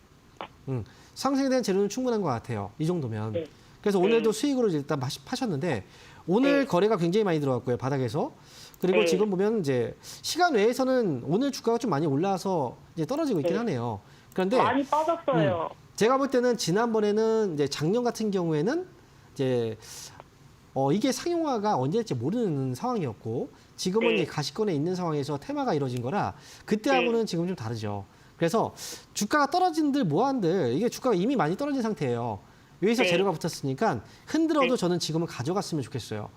상승에 대한 재료는 충분한 것 같아요. 이 정도면. 네. 그래서 네. 오늘도 수익으로 일단 파셨는데 오늘 네. 거래가 굉장히 많이 들어왔고요. 바닥에서. 그리고 네. 지금 보면 이제 시간 외에서는 오늘 주가가 좀 많이 올라와서 이제 떨어지고 있긴 네. 하네요. 그런데 많이 빠졌어요. 제가 볼 때는 지난번에는 이제 작년 같은 경우에는 이제 이게 상용화가 언제 될지 모르는 상황이었고 지금은 네. 이제 가시권에 있는 상황에서 테마가 이루어진 거라 그때하고는 지금 좀 다르죠. 그래서 주가가 떨어진들 뭐한들 이게 주가가 이미 많이 떨어진 상태예요. 여기서 네. 재료가 붙었으니까 흔들어도 네. 저는 지금은 가져갔으면 좋겠어요.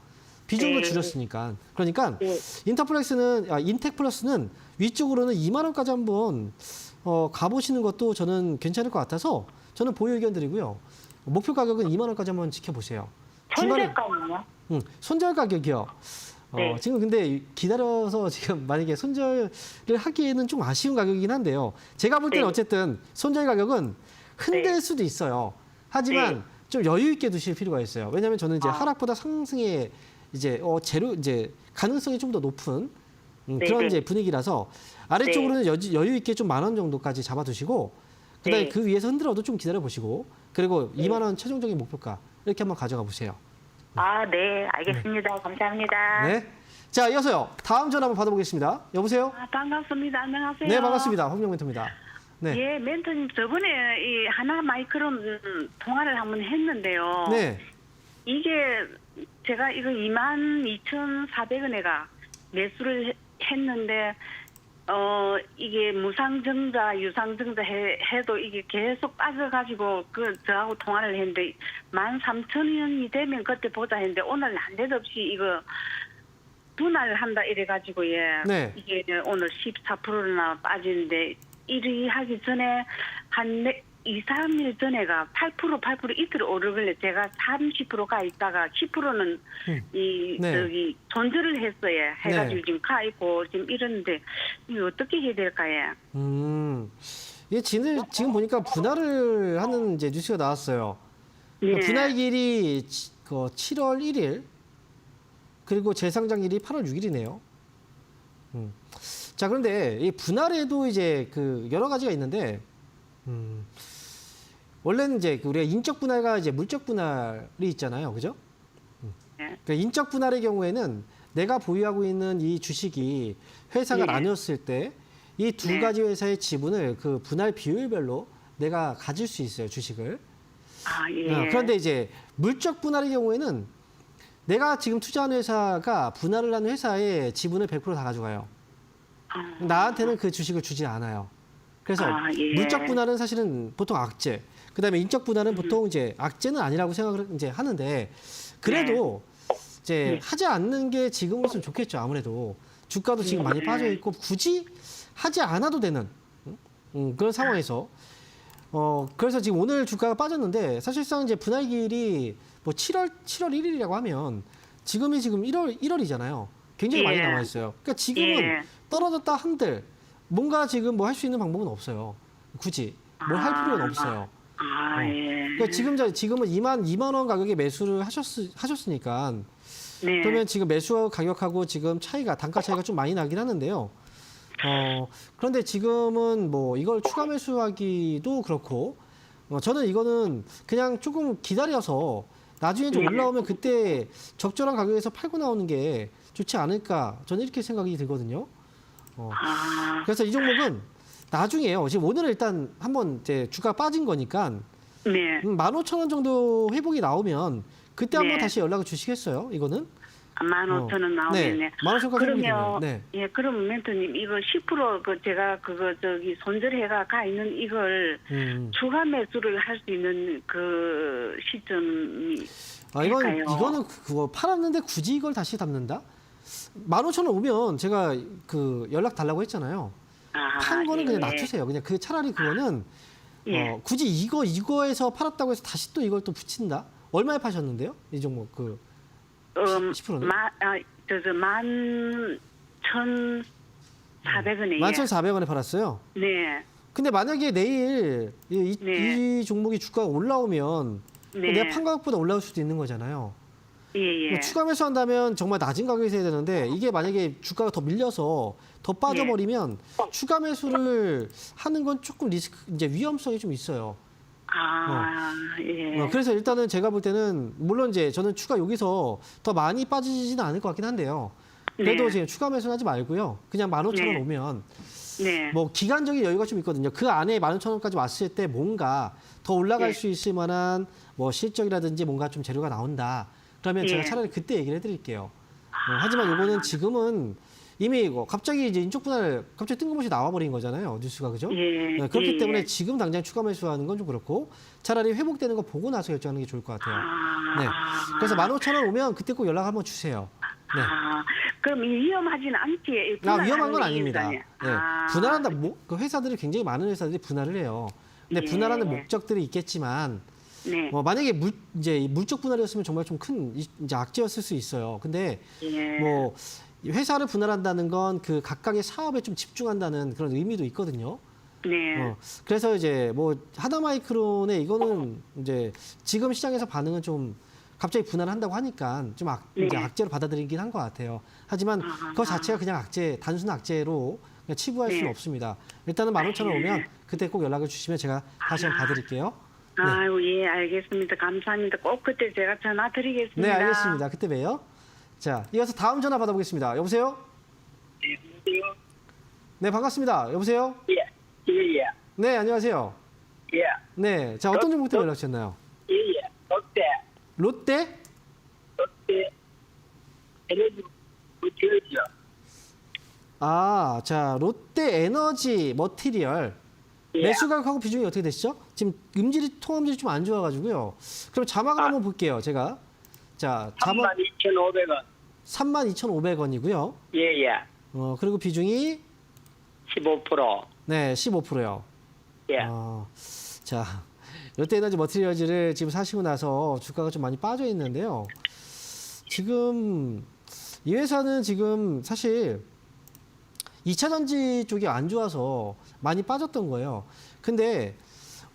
비중도 네. 줄였으니까. 그러니까 네. 인텍플러스는 위쪽으로는 2만 원까지 한번 가보시는 것도 저는 괜찮을 것 같아서 저는 보유 의견 드리고요. 목표 가격은 2만 원까지 한번 지켜보세요. 손절가는요? 손절 가격이요. 네. 지금 근데 기다려서 지금 만약에 손절을 하기에는 좀 아쉬운 가격이긴 한데요. 제가 볼 때는 네. 어쨌든 손절 가격은 흔들 네. 수도 있어요. 하지만 네. 좀 여유 있게 두실 필요가 있어요. 왜냐하면 저는 이제 아. 하락보다 상승에 이제 가능성이 좀 더 높은 네, 그런 네. 이제 분위기라서 아래쪽으로는 여유 있게 좀 10,000원 정도까지 잡아두시고 그다음에 네. 그 위에서 흔들어도 좀 기다려 보시고 그리고 2만 원 최종적인 목표가 이렇게 한번 가져가 보세요. 아, 네. 알겠습니다. 감사합니다. 네. 자, 이어서요. 다음 전화 한번 받아보겠습니다. 여보세요? 반갑습니다. 안녕하세요. 네, 반갑습니다. 홍명 멘토입니다. 네. 예, 멘토님 저번에 이 하나 마이크론 통화를 한번 했는데요. 네. 이게 제가 이거 22,400원에가 매수를 했는데 이게 무상증자, 유상증자 해도 이게 계속 빠져가지고 저하고 통화를 했는데 13,000원이 되면 그때 보자 했는데 오늘 난데없이 이거 분할을 한다 이래가지고 네. 이게 오늘 14%나 빠지는데 일이 하기 전에 한 2, 3일 전에가 8% 이틀 오르길래 제가 30%가 있다가 10%는 네. 손절을 했어요. 해가지고 네. 지금 가 있고 지금 이러는데 이거 어떻게 해야 될까요? 이게 지금 보니까 분할을 하는 이제 뉴스가 나왔어요. 그러니까 네. 분할일이 7월 1일 그리고 재상장일이 8월 6일이네요. 자, 그런데 이 분할에도 이제 여러 가지가 있는데 원래는 이제 우리가 인적 분할과 이제 물적 분할이 있잖아요. 그죠? 네. 그러니까 인적 분할의 경우에는 내가 보유하고 있는 이 주식이 회사가 네. 나뉘었을 때 이 두 네. 가지 회사의 지분을 그 분할 비율별로 내가 가질 수 있어요. 주식을. 아, 예. 그런데 이제 물적 분할의 경우에는 내가 지금 투자한 회사가 분할을 한 회사의 지분을 100% 다 가져가요. 나한테는 그 주식을 주지 않아요. 그래서 예. 물적 분할은 사실은 보통 악재, 그다음에 인적 분할은 보통 이제 악재는 아니라고 생각을 이제 하는데 그래도 이제 하지 않는 게 지금으로서는 좋겠죠. 아무래도 주가도 지금 많이 빠져 있고 굳이 하지 않아도 되는 그런 상황에서 그래서 지금 오늘 주가가 빠졌는데 사실상 이제 분할기일이 뭐 7월 1일이라고 하면 지금 1월이잖아요. 굉장히 많이 남아 있어요. 그러니까 지금은 떨어졌다 한들 뭔가 지금 뭐 할 수 있는 방법은 없어요. 굳이 뭘 할 필요는 없어요. 그러니까 지금은 2만 원 가격에 매수를 하셨으니까 그러면 지금 매수 가격하고 지금 단가 차이가 좀 많이 나긴 하는데요. 그런데 지금은 뭐 이걸 추가 매수하기도 그렇고 저는 이거는 그냥 조금 기다려서 나중에 좀 올라오면 그때 적절한 가격에서 팔고 나오는 게 좋지 않을까 저는 이렇게 생각이 들거든요. 그래서 이 종목은 나중에요. 지금 오늘은 일단 한번 이제 주가 빠진 거니까 15,000원 정도 회복이 나오면 그때 한번 다시 연락을 주시겠어요? 이거는? 15,000원 나오겠네. 네, 15,000원까지 그러면 네. 예, 그럼 멘토님 이거 10% 제가 손절해가 가 있는 이걸 추가 매수를 할 수 있는 그 시점이 이거는 그거 팔았는데 굳이 이걸 다시 담는다? 15,000원 오면 제가 그 연락 달라고 했잖아요. 판 거는 그냥 놔두세요. 그냥 차라리 그거는 굳이 이거에서 팔았다고 해서 다시 또 이걸 또 붙인다? 얼마에 파셨는데요? 이 종목 10%는? 11,400원에 11,400원에 팔았어요? 네. 근데 만약에 내일 이 종목이 주가가 올라오면 내가 판 가격보다 올라올 수도 있는 거잖아요. 예. 추가 매수한다면 정말 낮은 가격에서 해야 되는데 이게 만약에 주가가 더 밀려서 더 빠져버리면 추가 매수를 하는 건 조금 이제 위험성이 좀 있어요. 예. 그래서 일단은 제가 볼 때는 물론 이제 저는 여기서 더 많이 빠지지는 않을 것 같긴 한데요. 그래도 지금 추가 매수는 하지 말고요. 그냥 15,000원 오면 뭐 기간적인 여유가 좀 있거든요. 그 안에 15,000원까지 왔을 때 뭔가 더 올라갈 수 있을 만한 뭐 실적이라든지 뭔가 좀 재료가 나온다. 그러면 제가 차라리 그때 얘기를 해드릴게요. 하지만 이거는 지금은 이미 갑자기 이제 인적 분할 갑자기 뜬금없이 나와버린 거잖아요. 뉴스가 그죠? 그렇기 때문에 지금 당장 추가 매수하는 건 좀 그렇고 차라리 회복되는 거 보고 나서 결정하는 게 좋을 것 같아요. 네. 그래서 15,000원 오면 그때 꼭 연락 한번 주세요. 네. 그럼 위험하지는 않지? 위험한 건 아닙니다. 네. 분할한다. 그 회사들이 굉장히 많은 회사들이 분할을 해요. 근데 분할하는 목적들이 있겠지만 만약에 물적 분할이었으면 정말 좀 큰 이제 악재였을 수 있어요. 근데 뭐 회사를 분할한다는 건 그 각각의 사업에 좀 집중한다는 그런 의미도 있거든요. 그래서 이제 뭐 하나마이크론의 이거는 이제 지금 시장에서 반응은 좀 갑자기 분할한다고 하니까 좀 이제 악재로 받아들이긴 한 것 같아요. 하지만 그거 자체가 그냥 단순 악재로 그냥 치부할 수는 없습니다. 일단은 15,000원 오면 그때 꼭 연락을 주시면 제가 다시 한번 봐드릴게요. 예, 알겠습니다. 감사합니다. 꼭 그때 제가 전화 드리겠습니다. 네, 알겠습니다. 그때 봬요. 자, 이어서 다음 전화 받아보겠습니다. 여보세요? 네, 반갑습니다. 여보세요? 예. 네, 안녕하세요. 예. 네, 자, 어떤 종목 때문에 연락 주셨나요? 예. 롯데 에너지 머티리얼이요. 자, 롯데 에너지 머티리얼. 매수 가격하고 비중이 어떻게 되시죠? 지금 통합질이 좀 안 좋아가지고요. 그럼 자막을 한번 볼게요, 제가. 자, 자막 32,500원. 32,500원이고요. 예. 그리고 비중이 15%. 네, 15%요. 예. 자, 롯데에너지 머티리얼즈를 지금 사시고 나서 주가가 좀 많이 빠져 있는데요. 지금 이 회사는 지금 사실 2차 전지 쪽이 안 좋아서 많이 빠졌던 거예요. 근데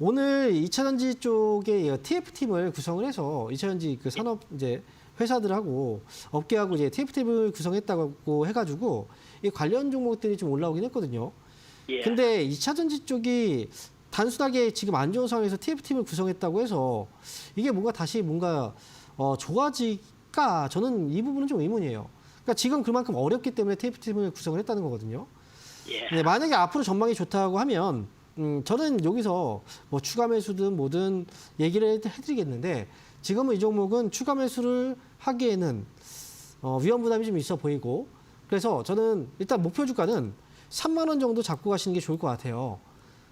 오늘 2차 전지 쪽에 TF팀을 구성을 해서 2차 전지 그 산업 이제 회사들하고 업계하고 이제 TF팀을 구성했다고 해가지고 이 관련 종목들이 좀 올라오긴 했거든요. 근데 2차 전지 쪽이 단순하게 지금 안 좋은 상황에서 TF팀을 구성했다고 해서 이게 다시 좋아질까? 저는 이 부분은 좀 의문이에요. 그러니까 지금 그만큼 어렵기 때문에 TF팀을 구성을 했다는 거거든요. 네, 만약에 앞으로 전망이 좋다고 하면 저는 여기서 뭐 추가 매수든 뭐든 얘기를 해드리겠는데 지금은 이 종목은 추가 매수를 하기에는 위험 부담이 좀 있어 보이고 그래서 저는 일단 목표 주가는 3만 원 정도 잡고 가시는 게 좋을 것 같아요.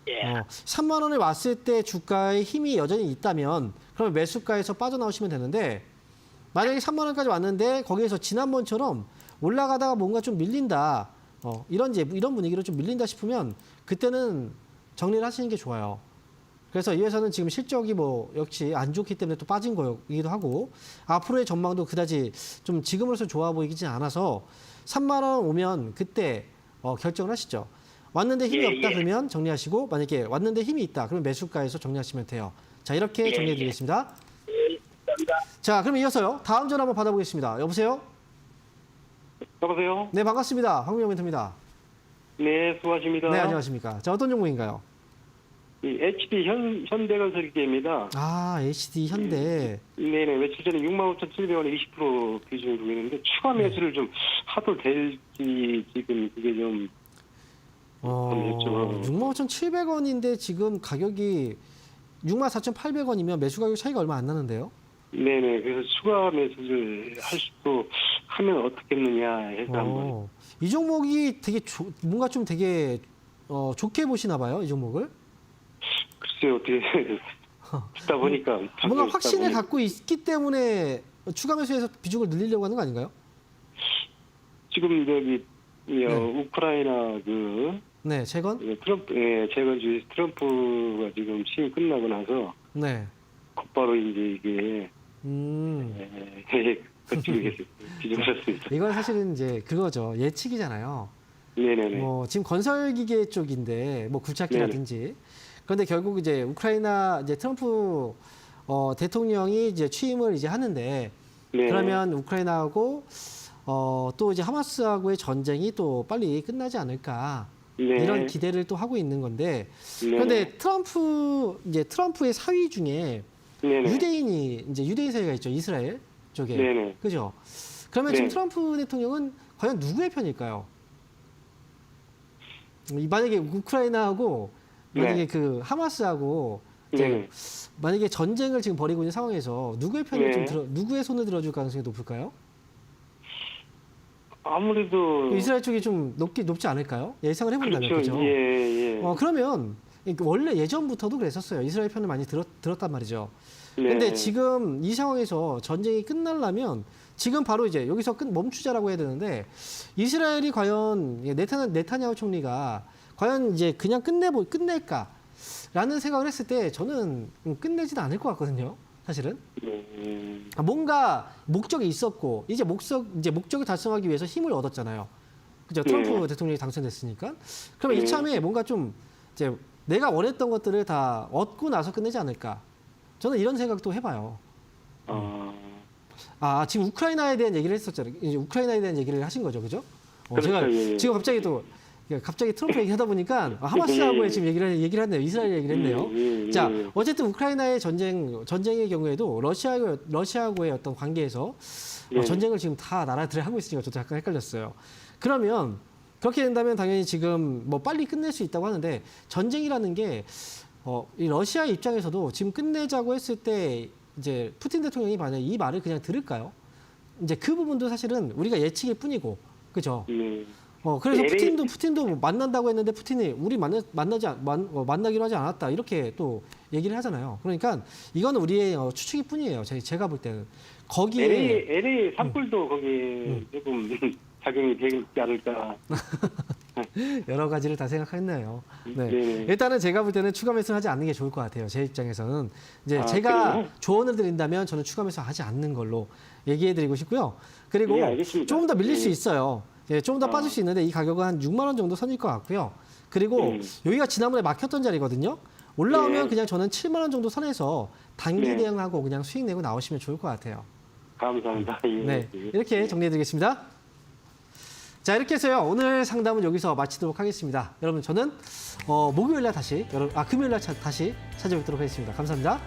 예. 3만 원에 왔을 때 주가에 힘이 여전히 있다면 그러면 매수가에서 빠져나오시면 되는데 만약에 3만 원까지 왔는데 거기에서 지난번처럼 올라가다가 뭔가 좀 밀린다. 이런 분위기로 좀 밀린다 싶으면 그때는 정리를 하시는 게 좋아요. 그래서 이 회사는 지금 실적이 뭐 역시 안 좋기 때문에 또 빠진 거이기도 하고 앞으로의 전망도 그다지 좀 지금으로서 좋아 보이지 않아서 3만 원 오면 그때 결정을 하시죠. 왔는데 힘이 예, 없다 예. 그러면 정리하시고 만약에 왔는데 힘이 있다 그러면 매수가에서 정리하시면 돼요. 자 이렇게 예, 정리해 드리겠습니다. 자 그럼 이어서요. 다음 전화 한번 받아보겠습니다. 여보세요? 여보세요? 네 반갑습니다. 황민영 멘토입니다. 네, 수고하십니다. 네 안녕하십니까. 자 어떤 종목인가요? 이 HD 현대건설기계입니다. 아 HD 현대. 네네, 며칠 전에 65,700원에 20% 비중을 두고 있는데 추가 매수를 좀 하도 될지 지금 그게 좀 그렇죠. 65,700원인데 지금 가격이 64,800원이면 매수 가격 차이가 얼마 안 나는데요? 네네, 그래서 추가 매수를 할 수도 하면 어떻겠느냐 해서 한번. 이 종목이 되게 뭔가 좀 되게 좋게 보시나 봐요, 이 종목을. 글쎄요, 어떻게 듣다 보니까 뭔가 듣다 확신을 보니까 갖고 있기 때문에 추가 매수해서 비중을 늘리려고 하는 거 아닌가요? 지금 저기 우크라이나 네, 재건? 트럼프 재건주의 트럼프가 지금 시임 끝나고 나서 네. 곧바로 이제 이게 그쪽에 비중했습니다. 이건 사실은 이제 그거죠. 예측이잖아요. 네네네. 지금 건설기계 쪽인데 뭐 굴착기라든지 그런데 결국 이제 우크라이나 이제 트럼프 대통령이 이제 취임을 이제 하는데 네. 그러면 우크라이나하고 또 이제 하마스하고의 전쟁이 또 빨리 끝나지 않을까 네. 이런 기대를 또 하고 있는 건데 네. 그런데 트럼프의 사위 중에 네네. 유대인 사회가 있죠. 이스라엘 쪽에. 네네. 그죠? 그러면 네. 지금 트럼프 대통령은 과연 누구의 편일까요? 만약에 우크라이나하고 만약에 네. 그 하마스하고 이제 네네. 만약에 전쟁을 지금 벌이고 있는 상황에서 누구의 편을 네. 누구의 손을 들어줄 가능성이 높을까요? 아무래도 이스라엘 쪽이 좀 높지 않을까요? 예상을 해본다면 그렇죠. 그죠? 예. 그러면 원래 예전부터도 그랬었어요. 이스라엘 편을 많이 들었단 말이죠. 네. 근데 지금 이 상황에서 전쟁이 끝나려면 지금 바로 이제 여기서 멈추자라고 해야 되는데 이스라엘이 과연 네타냐후 총리가 과연 이제 그냥 끝낼까라는 생각을 했을 때 저는 끝내지는 않을 것 같거든요. 사실은 뭔가 목적이 있었고 이제 목적을 달성하기 위해서 힘을 얻었잖아요. 그죠? 트럼프 대통령이 당선됐으니까. 그러면 이참에 뭔가 좀 이제 내가 원했던 것들을 다 얻고 나서 끝내지 않을까. 저는 이런 생각도 해봐요. 지금 우크라이나에 대한 얘기를 했었잖아요. 이제 우크라이나에 대한 얘기를 하신 거죠, 그죠? 그렇죠, 제가 예. 지금 갑자기 트럼프 얘기하다 보니까 하마스하고의 지금 얘기를 했네요. 이스라엘 얘기를 했네요. 자, 어쨌든 우크라이나의 전쟁의 경우에도 러시아하고의 어떤 관계에서 전쟁을 지금 다 나라들이 하고 있으니까 저도 약간 헷갈렸어요. 그러면 그렇게 된다면 당연히 지금 뭐 빨리 끝낼 수 있다고 하는데 전쟁이라는 게 이 러시아 입장에서도 지금 끝내자고 했을 때 이제 푸틴 대통령이 만약 이 말을 그냥 들을까요? 이제 그 부분도 사실은 우리가 예측일 뿐이고, 그죠? 그래서 푸틴도 뭐 만난다고 했는데 푸틴이 우리 만나기로 하지 않았다 이렇게 또 얘기를 하잖아요. 그러니까 이거는 우리의 추측일 뿐이에요. 제가 볼 때는 거기에 LA 산불도 거기 조금 작용이 되지 않을까. 여러 가지를 다 생각했네요. 네. 네. 일단은 제가 볼 때는 추가 매수는 하지 않는 게 좋을 것 같아요. 제 입장에서는 이제 아, 제가 그래요? 조언을 드린다면 저는 추가 매수 하지 않는 걸로 얘기해드리고 싶고요. 그리고 예, 알겠습니다. 조금 더 밀릴 수 예. 있어요. 조금 더 빠질 수 있는데 이 가격은 한 6만 원 정도 선일 것 같고요. 그리고 여기가 지난번에 막혔던 자리거든요. 올라오면 네. 그냥 저는 7만 원 정도 선에서 단기 네. 대응하고 그냥 수익 내고 나오시면 좋을 것 같아요. 감사합니다. 예. 네, 이렇게 정리해드리겠습니다. 자, 이렇게 해서요. 오늘 상담은 여기서 마치도록 하겠습니다. 여러분, 저는 금요일날 다시 찾아뵙도록 하겠습니다. 감사합니다.